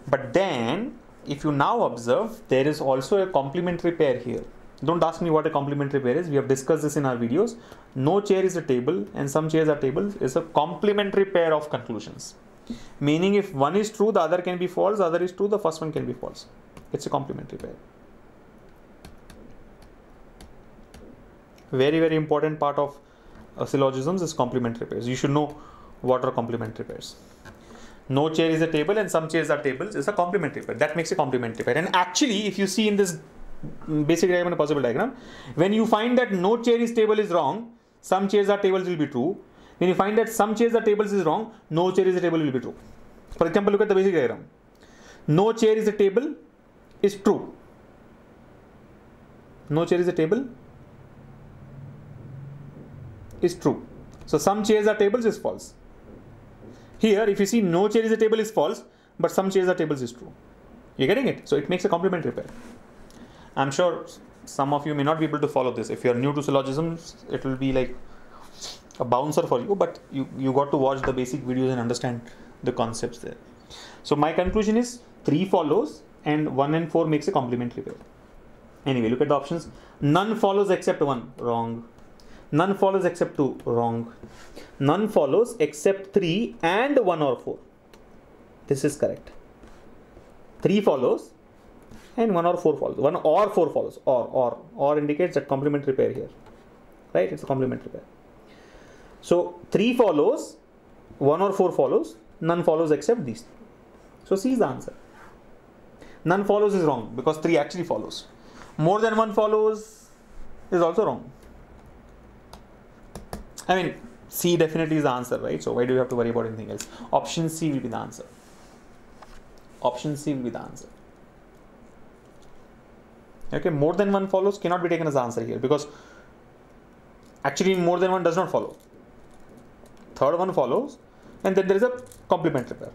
But then if you now observe, there is also a complementary pair here. Don't ask me what a complementary pair is. We have discussed this in our videos. No chair is a table and some chairs are tables is a complementary pair of conclusions. Meaning if one is true, the other can be false, the other is true, the first one can be false. It's a complementary pair. Very, very important part of syllogisms is complementary pairs. You should know what are complementary pairs. No chair is a table and some chairs are tables is a complementary pair. That makes a complementary pair. And actually, if you see in this basic diagram and a possible diagram, when you find that no chair is table is wrong, some chairs are tables will be true. When you find that some chairs are tables is wrong, no chair is a table will be true. For example, look at the basic diagram. No chair is a table is true. No chair is a table is true. So some chairs are tables is false. Here, if you see no chair is a table is false, but some chairs are tables is true. You're getting it? So it makes a complementary pair. I'm sure some of you may not be able to follow this. If you're new to syllogisms, it will be like a bouncer for you, but you got to watch the basic videos and understand the concepts there. So my conclusion is 3 follows and 1 and 4 makes a complementary pair. Anyway, look at the options. None follows except 1. Wrong. None follows except 2. Wrong. None follows except 3 and 1 or 4. This is correct. 3 follows and 1 or 4 follows. 1 or 4 follows. Or indicates that complementary pair here. Right? It's a complementary pair. So 3 follows, 1 or 4 follows, none follows except these. So C is the answer. None follows is wrong because 3 actually follows. More than 1 follows is also wrong. I mean, C definitely is the answer, right? So why do you have to worry about anything else? Option C will be the answer. Option C will be the answer. Okay, more than 1 follows cannot be taken as the answer here because actually more than 1 does not follow. Third one follows and then there is a complementary pair.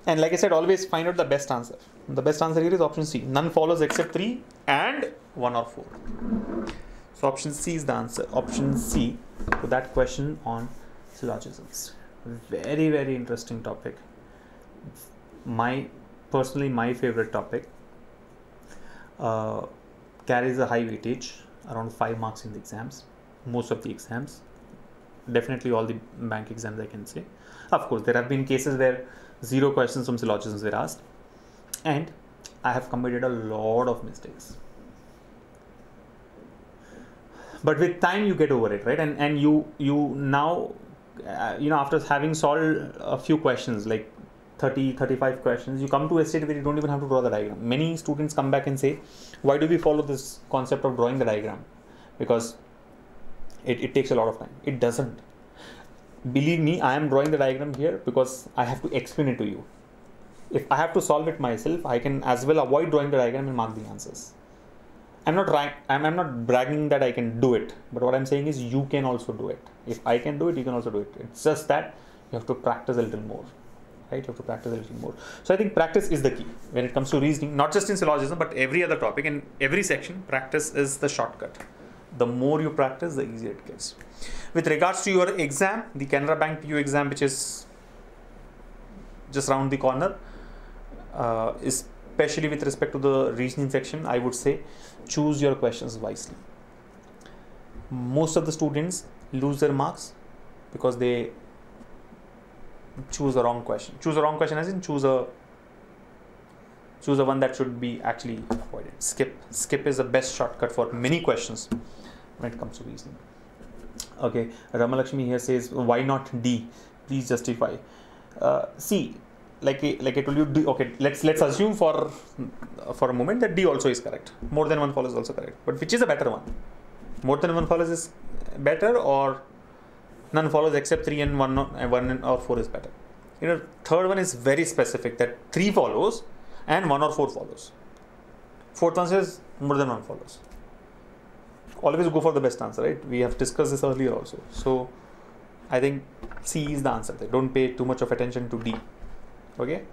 And like I said, always find out the best answer. The best answer here is option C. None follows except 3 and 1 or 4. So option C is the answer. Option C to that question on syllogisms. Very, very interesting topic. Personally, my favorite topic. Carries a high weightage, around 5 marks in the exams. Most of the exams. Definitely all the bank exams, I can say. Of course, there have been cases where 0 questions from syllogisms were asked. And I have committed a lot of mistakes. But with time you get over it, right? And you now, after having solved a few questions, like 30, 35 questions, you come to a state where you don't even have to draw the diagram. Many students come back and say, why do we follow this concept of drawing the diagram? Because it takes a lot of time. It doesn't. Believe me, I am drawing the diagram here because I have to explain it to you. If I have to solve it myself, I can as well avoid drawing the diagram and mark the answers. I'm not bragging that I can do it, but what I'm saying is you can also do it. If I can do it, you can also do it. It's just that you have to practice a little more, right? You have to practice a little more. So I think practice is the key when it comes to reasoning, not just in syllogism, but every other topic in every section. Practice is the shortcut. The more you practice, the easier it gets. With regards to your exam, the Canara Bank PU exam, which is just around the corner, especially with respect to the reasoning section, I would say choose your questions wisely. Most of the students lose their marks because they choose the wrong question. Choose the wrong question as in choose a one that should be actually avoided. Skip is the best shortcut for many questions when it comes to reasoning. Okay, Ramalakshmi here says, why not D? Please justify. See, like I told you, D, okay, let's assume for a moment that D also is correct. More than 1 follows is also correct. But which is a better one? More than 1 follows is better, or none follows except 3 and 1 or 4 is better? Third one is very specific, that 3 follows and 1 or 4 follows. Fourth one says more than 1 follows. Always go for the best answer, right? We have discussed this earlier also. So I think C is the answer. Don't pay too much of attention to D. Okay.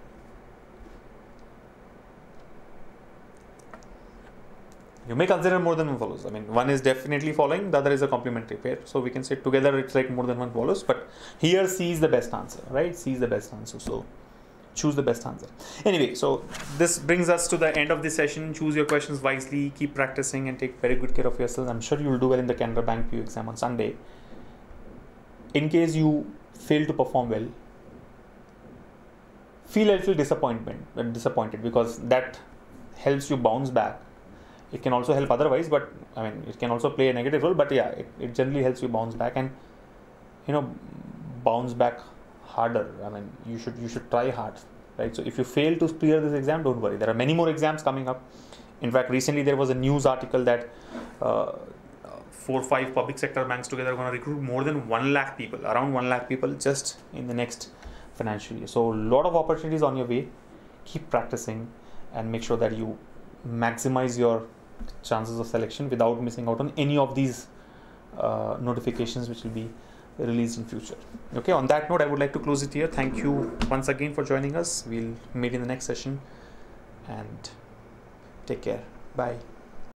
You may consider more than 1 follows. I mean, 1 is definitely following, the other is a complementary pair. So we can say together it's like more than 1 follows, but here C is the best answer, right? C is the best answer. So choose the best answer. Anyway, so this brings us to the end of this session. Choose your questions wisely, keep practicing, and take very good care of yourself. I'm sure you will do well in the Canara Bank PU exam on Sunday. In case you fail to perform well, feel a little disappointed because that helps you bounce back. It can also help otherwise, but I mean, it can also play a negative role, but yeah, it generally helps you bounce back and, bounce back harder. I mean, you should try hard, right? So if you fail to clear this exam, don't worry. There are many more exams coming up. In fact, recently there was a news article that 4 or 5 public sector banks together are going to recruit more than 1 lakh people, around 1 lakh people just in the next financial year. So a lot of opportunities on your way. Keep practicing and make sure that you maximize your chances of selection without missing out on any of these notifications which will be released in future. Okay, on that note, I would like to close it here. Thank you once again for joining us. We'll meet in the next session and take care. Bye.